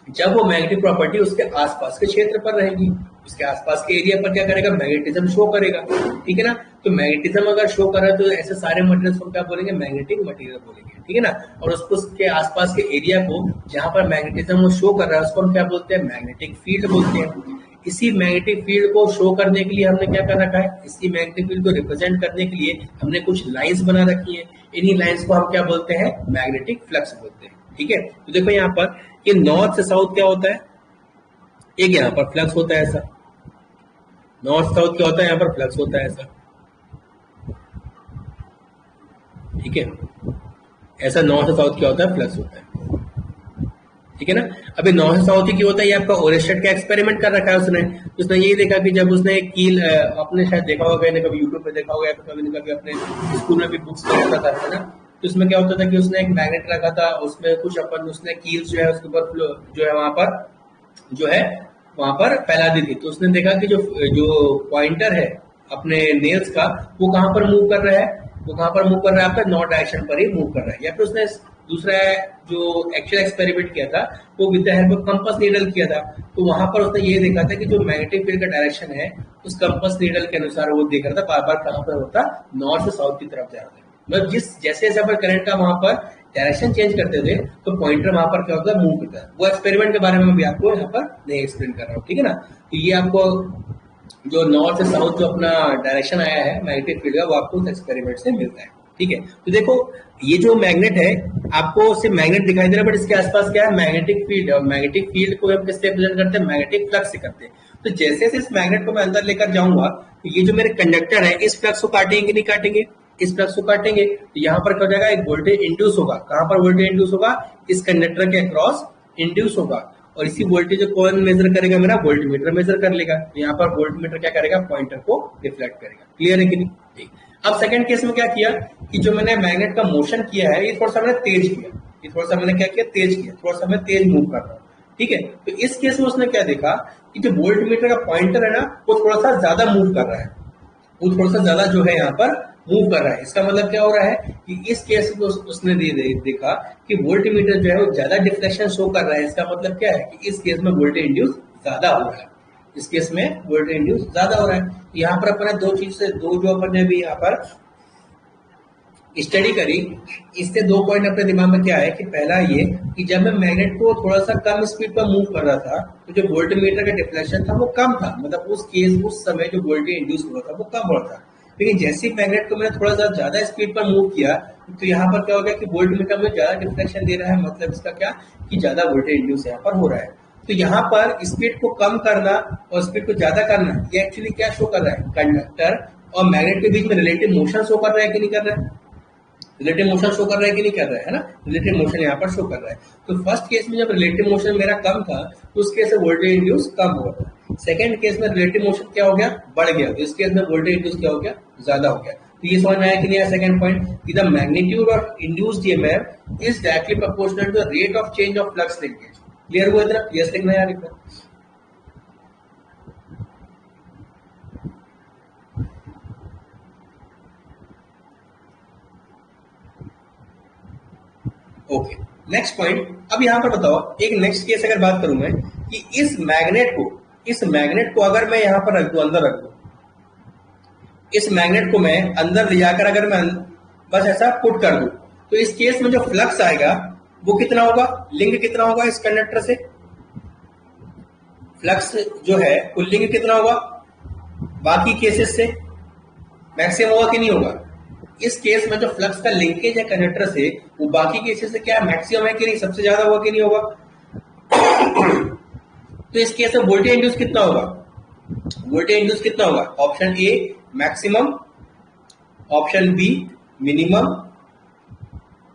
जब वो मैग्नेटिक प्रॉपर्टी उसके आसपास के क्षेत्र पर रहेगी, उसके आसपास के एरिया पर क्या करेगा, मैग्नेटिज्म शो करेगा। ठीक है ना, तो मैग्नेटिज्म अगर शो कर रहा है तो ऐसे सारे मटेरियल को क्या बोलेंगे, मैग्नेटिक मटेरियल बोलेंगे। ठीक है ना, और उसको उसके आसपास के एरिया को जहां पर मैग्नेटिज्म शो कर रहा है उसको हम क्या बोलते हैं, मैग्नेटिक फील्ड बोलते हैं। इसी मैग्नेटिक फील्ड को शो करने के लिए हमने क्या कर रखा है, इसी मैग्नेटिक फील्ड को रिप्रेजेंट करने के लिए हमने कुछ लाइंस बना रखी है। इन्हीं लाइंस को हम क्या बोलते हैं, मैग्नेटिक फ्लक्स बोलते हैं। ठीक है, तो देखो यहाँ पर ये नॉर्थ से साउथ क्या होता है, एक यहाँ पर फ्लक्स होता है ऐसा, नॉर्थ साउथ क्या होता है, यहाँ पर फ्लक्स होता है ऐसा, ठीक है, ऐसा नॉर्थ साउथ क्या होता है, फ्लक्स होता है, ठीक है ना। अभी नॉर्थ साउथ क्या होता है, ये आपका ओरेस्टेड का एक्सपेरिमेंट कर रखा है उसने यही देखा कि जब उसने एक कील, आपने शायद देखा होगा, कभी यूट्यूब पे देखा होगा, कभी न कभी अपने स्कूल में भी बुक्स में रहता था, है ना। तो उसमें क्या होता था कि उसने एक मैग्नेट रखा था, उसमें कुछ उसने कील्स जो है उसके ऊपर जो है वहां पर फैला दी थी। तो उसने देखा कि जो जो पॉइंटर है अपने नेल्स का, वो कहाँ पर मूव कर रहा है, वो कहाँ पर मूव कर रहा है, आपका नॉर्थ डायरेक्शन पर ही मूव कर रहा है। या फिर उसने दूसरा जो एक्चुअल एक्सपेरिमेंट किया था वो with the help of compass needle किया था। तो वहां पर उसने ये देखा था कि जो मैग्नेटिक फील्ड का डायरेक्शन है उस कंपास नीडल के अनुसार वो देख रहा था बार बार कहाँ पर होता, नॉर्थ से साउथ की तरफ जा रहा था। मतलब जैसे जैसे करंट का वहां पर डायरेक्शन चेंज करते थे तो पॉइंटर वहां पर क्या होता है, मूव करता है। वो एक्सपेरिमेंट के बारे में भी आपको यहाँ पर नहीं एक्सप्लेन कर रहा हूँ, ठीक है ना। तो ये आपको जो नॉर्थ से साउथ जो अपना डायरेक्शन आया है मैग्नेटिक फील्ड का, वो आपको उस एक्सपेरिमेंट से मिलता है, ठीक है। तो देखो ये जो मैग्नेट है आपको सिर्फ मैग्नेट दिखाई दे रहा है, बट इसके आसपास क्या है, मैग्नेटिक फील्ड है। और मैग्नेटिक फील्ड को हम किससे रिप्रेजेंट करते हैं, मैग्नेटिक फ्लक्स से करते हैं। तो जैसे जैसे इस मैग्नेट को मैं अंदर लेकर जाऊंगा तो ये जो मेरे कंडक्टर है इस फ्लक्स को काटेंगे कि नहीं काटेंगे, इस फ्लक्स को काटेंगे। तो यहाँ पर क्या हो जाएगा, एक वोल्टेज इंड्यूस होगा। कहां पर वोल्टेज इंड्यूस होगा, इस कंडक्टर के अक्रॉस इंड्यूस होगा। और इसी वोल्टेज को कौन मेजर करेगा, मेरा वोल्टमीटर मेजर कर लेगा। तो यहाँ पर वोल्टमीटर क्या करेगा, पॉइंटर को रिफ्लेक्ट करेगा। क्लियर है कि नहीं, ठीक। अब सेकंड केस में क्या किया कि जो मैंने मैग्नेट का मोशन किया है ये थोड़ा सा मैंने तेज किया, ये थोड़ा सा मैंने क्या किया, तेज किया, थोड़ा सा मैं तेज मूव कर रहा हूँ, ठीक है। तो इस केस में उसने क्या देखा कि जो वोल्टमीटर का पॉइंटर है ना वो थोड़ा सा ज्यादा मूव कर रहा है, वो थोड़ा सा ज्यादा जो है यहाँ पर मूव कर रहा है। इसका मतलब क्या हो रहा है कि इस केस में उसने देखा कि वोल्टमीटर जो है वो ज्यादा डिफ्लेक्शन शो कर रहा है। इसका मतलब क्या है कि इस केस में वोल्टेज इंड्यूस ज्यादा हो रहा है, इस केस में वोल्टेज इंड्यूस ज्यादा हो रहा है। यहाँ पर अपने दो जो अपन ने भी यहाँ पर स्टडी करी, इससे दो पॉइंट अपने दिमाग में क्या है कि पहला ये कि जब मैं मैग्नेट को थोड़ा सा कम स्पीड पर मूव कर रहा था तो जो वोल्टमीटर का डिफ्लेक्शन था वो कम था, मतलब उस समय जो वोल्टेज इंड्यूस हुआ था वो कम हो रहा था। लेकिन जैसे ही मैग्नेट को मैंने थोड़ा सा ज्यादा स्पीड पर मूव किया तो यहाँ पर क्या हो गया कि वोल्टमीटर में ज्यादा डिफ्लेक्शन दे रहा है, मतलब इसका क्या कि ज्यादा वोल्टेज इंड्यूस यहाँ पर हो रहा है। तो यहाँ पर स्पीड को कम करना और स्पीड को ज्यादा करना ये एक्चुअली क्या शो कर रहा है, कंडक्टर और मैग्नेट के बीच में रिलेटिव मोशन शो कर रहा है कि नहीं कर रहा है, रिलेटिव मोशन शो कर रहा है कि नहीं कर रहा है ना, रिलेटिव मोशन यहाँ पर शो कर रहा है। तो फर्स्ट केस में जब रिलेटिव मोशन मेरा कम था तो उस केस में वोल्टेज इंड्यूस कम हुआ था। सेकंड केस में रिलेटिव मोशन क्या हो गया, बढ़ गया। तो इस केस में वोल्टेज इंड्यूस क्या हो गया, ज्यादा हो गया। तो ये समझ में आया कि नहीं आया सेकंड पॉइंट कि the magnitude of induced EMF is directly proportional to the rate of change of flux linkage. Clear हुआ इतना, यस लिखना यार इतना। Okay, next point. अब यहां पर बताओ एक नेक्स्ट केस अगर बात करूं मैं कि इस मैग्नेट को अगर मैं यहां पर रख दूं, अंदर रख दूं, इस मैग्नेट को मैं अंदर ले जाकर अगर मैं बस ऐसा पुट कर दूं तो इस केस में जो फ्लक्स आएगा वो कितना होगा, लिंक कितना होगा इस कंडक्टर से, फ्लक्स जो है वो लिंक कितना होगा बाकी केसेस से, मैक्सिमम होगा कि नहीं होगा। इस केस में जो फ्लक्स का लिंकेज है कंडक्टर से वो बाकी केसेस से क्या मैक्सिमम है कि नहीं, सबसे ज्यादा होगा कि नहीं होगा। तो इस केस में वोल्टेज इंड्यूस कितना होगा, वोल्टेज इंड्यूस कितना होगा, option A maximum, option B minimum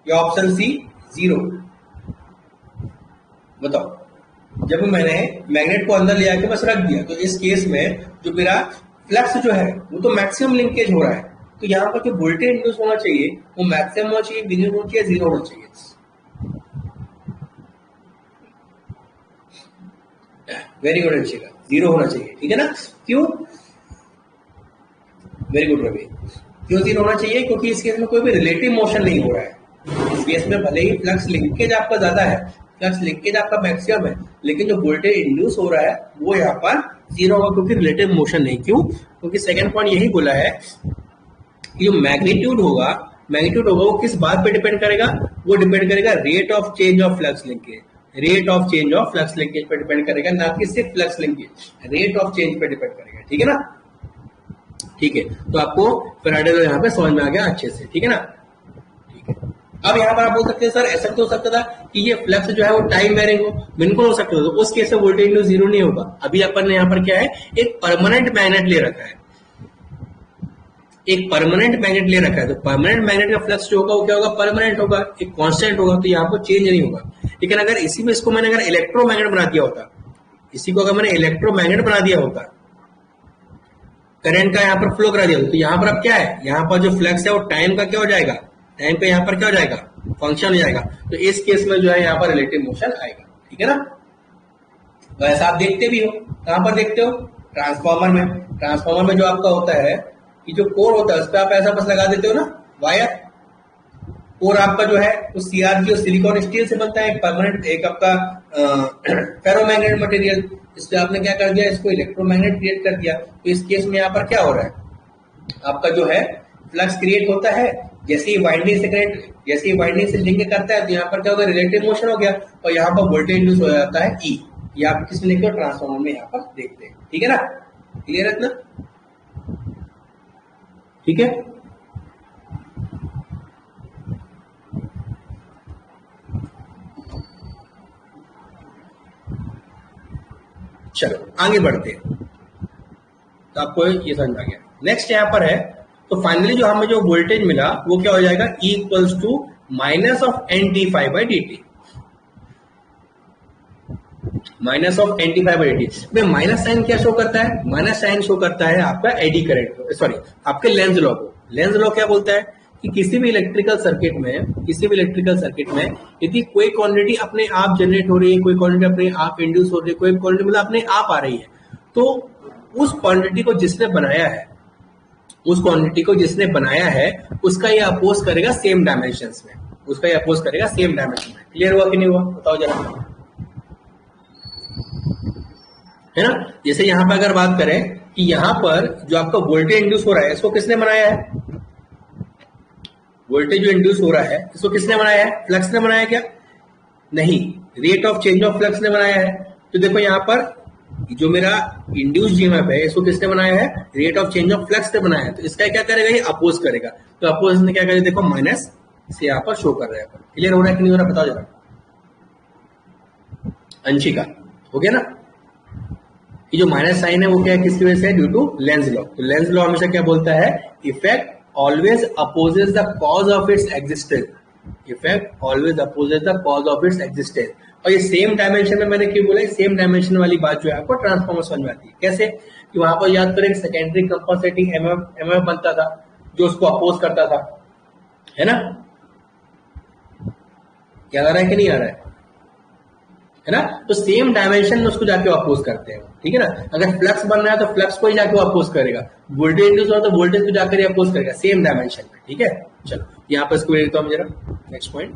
या ऑप्शन सी जीरो। बताओ जब मैंने मैग्नेट को अंदर ले आके बस रख दिया तो इस केस में जो मेरा फ्लक्स जो है वो तो मैक्सिमम लिंकेज हो रहा है। तो यहाँ पर जो वोल्टेज इंड्यूस होना चाहिए वो मैक्सिमम होना चाहिए, मिनिमम होना चाहिए, जीरो होना चाहिए, वेरी गुड अच्छेगा, जीरो होना चाहिए, ठीक है ना। क्यों, वेरी गुड रवि, क्यों जीरो होना चाहिए, क्योंकि इस केस में कोई भी रिलेटिव मोशन नहीं हो रहा है। इस केस में भले ही फ्लक्स लिंकेज आपका ज्यादा है, फ्लक्स लिंकेज आपका मैक्सिमम है, लेकिन जो वोल्टेज इंड्यूस हो रहा है वो यहाँ पर जीरो होगा क्योंकि रिलेटिव मोशन नहीं। क्यों, क्योंकि सेकंड पॉइंट यही बोला है कि जो मैग्नीट्यूड होगा वो किस बात पे डिपेंड करेगा, वो डिपेंड करेगा rate of change of flux linkage, rate of change of flux linkage पे डिपेंड करेगा, ना कि सिर्फ flux linkage, rate of change पे डिपेंड करेगा, ठीक है ना। ठीक है, तो आपको फैराडे लॉ यहाँ पे समझ में आ गया अच्छे से, ठीक है ना, ठीक है। अब यहाँ पर आप बोल सकते हैं सर ऐसा तो हो सकता था कि ये फ्लक्स जो है वो टाइम वेरिंग हो, बिल्कुल हो सकता था, तो उस केस में वोल्टेज इंड्यूस जीरो नहीं होगा। अभी अपन ने यहाँ पर क्या है, एक परमानेंट मैग्नेट ले रखा है, एक परमानेंट मैग्नेट ले रखा है, तो परमानेंट मैग्नेट का फ्लक्स जो होगा वो क्या होगा, परमानेंट होगा, एक कांस्टेंट होगा, तो यहाँ पर चेंज नहीं होगा। लेकिन अगर इसी में इसको मैंने अगर इलेक्ट्रोमैग्नेट बना दिया होता, इसी को अगर मैंने इलेक्ट्रोमैग्नेट बना दिया होता, करंट का यहाँ पर फ्लो करा दिया, तो यहाँ पर अब क्या है, यहाँ पर जो फ्लक्स है वो टाइम का क्या हो जाएगा, टाइम पे यहाँ पर क्या हो जाएगा, फंक्शन हो जाएगा। तो इस केस में जो है यहाँ पर रिलेटिव मोशन आएगा, ठीक है ना। तो ऐसा आप देखते भी हो, कहां पर देखते हो, ट्रांसफॉर्मर में। ट्रांसफॉर्मर में जो आपका होता है कि जो कोर होता है उस पर आप ऐसा बस लगा देते हो ना वायर, कोर आपका जो है वो सीआरजी और सिलिकॉन स्टील से बनता है, एक परमानेंट, एक आपका फेरोमैग्नेट मटेरियल, इससे आपने क्या कर दिया, इसको इलेक्ट्रोमैग्नेट क्रिएट कर दिया। तो इस केस में यहाँ पर क्या हो रहा है, आपका जो है फ्लक्स क्रिएट होता है, जैसे ही वाइंडिंग से करंट, जैसे ही वाइंडिंग से लिंक करता है तो यहाँ पर क्या होगा, रिलेटिव मोशन हो गया, और यहाँ पर वोल्टेज इंड्यूस हो जाता है ई। ये आप किस लिखे हो, ट्रांसफॉर्मर में यहाँ पर देखते हैं, ठीक है ना, क्लियर है इतना, ठीक है। चलो आगे बढ़ते हैं, तो आपको ये समझ आ गया। नेक्स्ट यहाँ पर है, तो फाइनली जो हमें जो वोल्टेज मिला वो क्या हो जाएगा, E equals to minus of N d phi by d t, minus of N d phi by d t में माइनस साइन क्या शो करता है, माइनस साइन शो करता है आपका एडी करंट को, सॉरी आपके लेंज लॉ को। लेंज लॉ क्या बोलता है कि किसी भी इलेक्ट्रिकल सर्किट में, किसी भी इलेक्ट्रिकल सर्किट में यदि कोई क्वांटिटी अपने आप जनरेट हो रही है, कोई क्वांटिटी अपने आप इंड्यूस हो रही है, कोई क्वांटिटी मतलब अपने आप आ रही है, तो उस क्वांटिटी को जिसने बनाया है, उस क्वांटिटी को जिसने बनाया है उसका ये अपोज करेगा सेम डायमेंशंस में, उसका ये अपोज करेगा सेम डायमेंशन में। क्लियर हुआ कि नहीं हुआ, बताओ जरा, है ना। जैसे यहां पर अगर बात करें कि यहां पर जो आपका वोल्टेज इंड्यूस हो रहा है इसको किसने बनाया है, वोल्टेज जो इंड्यूस हो रहा है इसको किसने बनाया है, फ्लक्स ने बनाया क्या, नहीं, rate of change of flux ने बनाया है। तो देखो यहाँ पर जो मेरा इंड्यूस जीएमएफ है इसको किसने बनाया है, rate of change of flux ने बनाया है, तो इसका क्या करेगा, ये अपोज करेगा। तो अपोज ने क्या करेगा, देखो माइनस से यहाँ पर शो कर रहा है। क्लियर हो रहा है कि नहीं हो रहा, बताओ जरा अंशिका, हो गया ना। ये जो माइनस साइन है वो क्या है, किसकी वजह से, ड्यू टू लेंज लॉ। तो लेंज लॉ हमेशा क्या बोलता है, effect always opposes the cause of its existence, effect always opposes the cause of its existence. और ये सेम डायमेंशन में, मैंने क्यों बोला सेम डायमेंशन वाली बात जो है आपको ट्रांसफॉर्मर समझ में आती है। कैसे कि वहां पर याद करें सेकेंडरी कंपनसेटिंग एमएफ बनता था जो उसको अपोज करता था, है ना, याद आ रहा है कि नहीं आ रहा है ना। तो सेम डायमेंशन में उसको जाके अपोज करते हैं, ठीक है ना। अगर फ्लक्स बन रहा है तो फ्लक्स को ही जाके अपोज करेगा, वोल्टेज इंड्यूस हो रहा है तो वोल्टेज को जाकर अपोज करेगा सेम डायमेंशन में, ठीक है। चलो यहाँ पर इसको देता हूं जरा नेक्स्ट पॉइंट।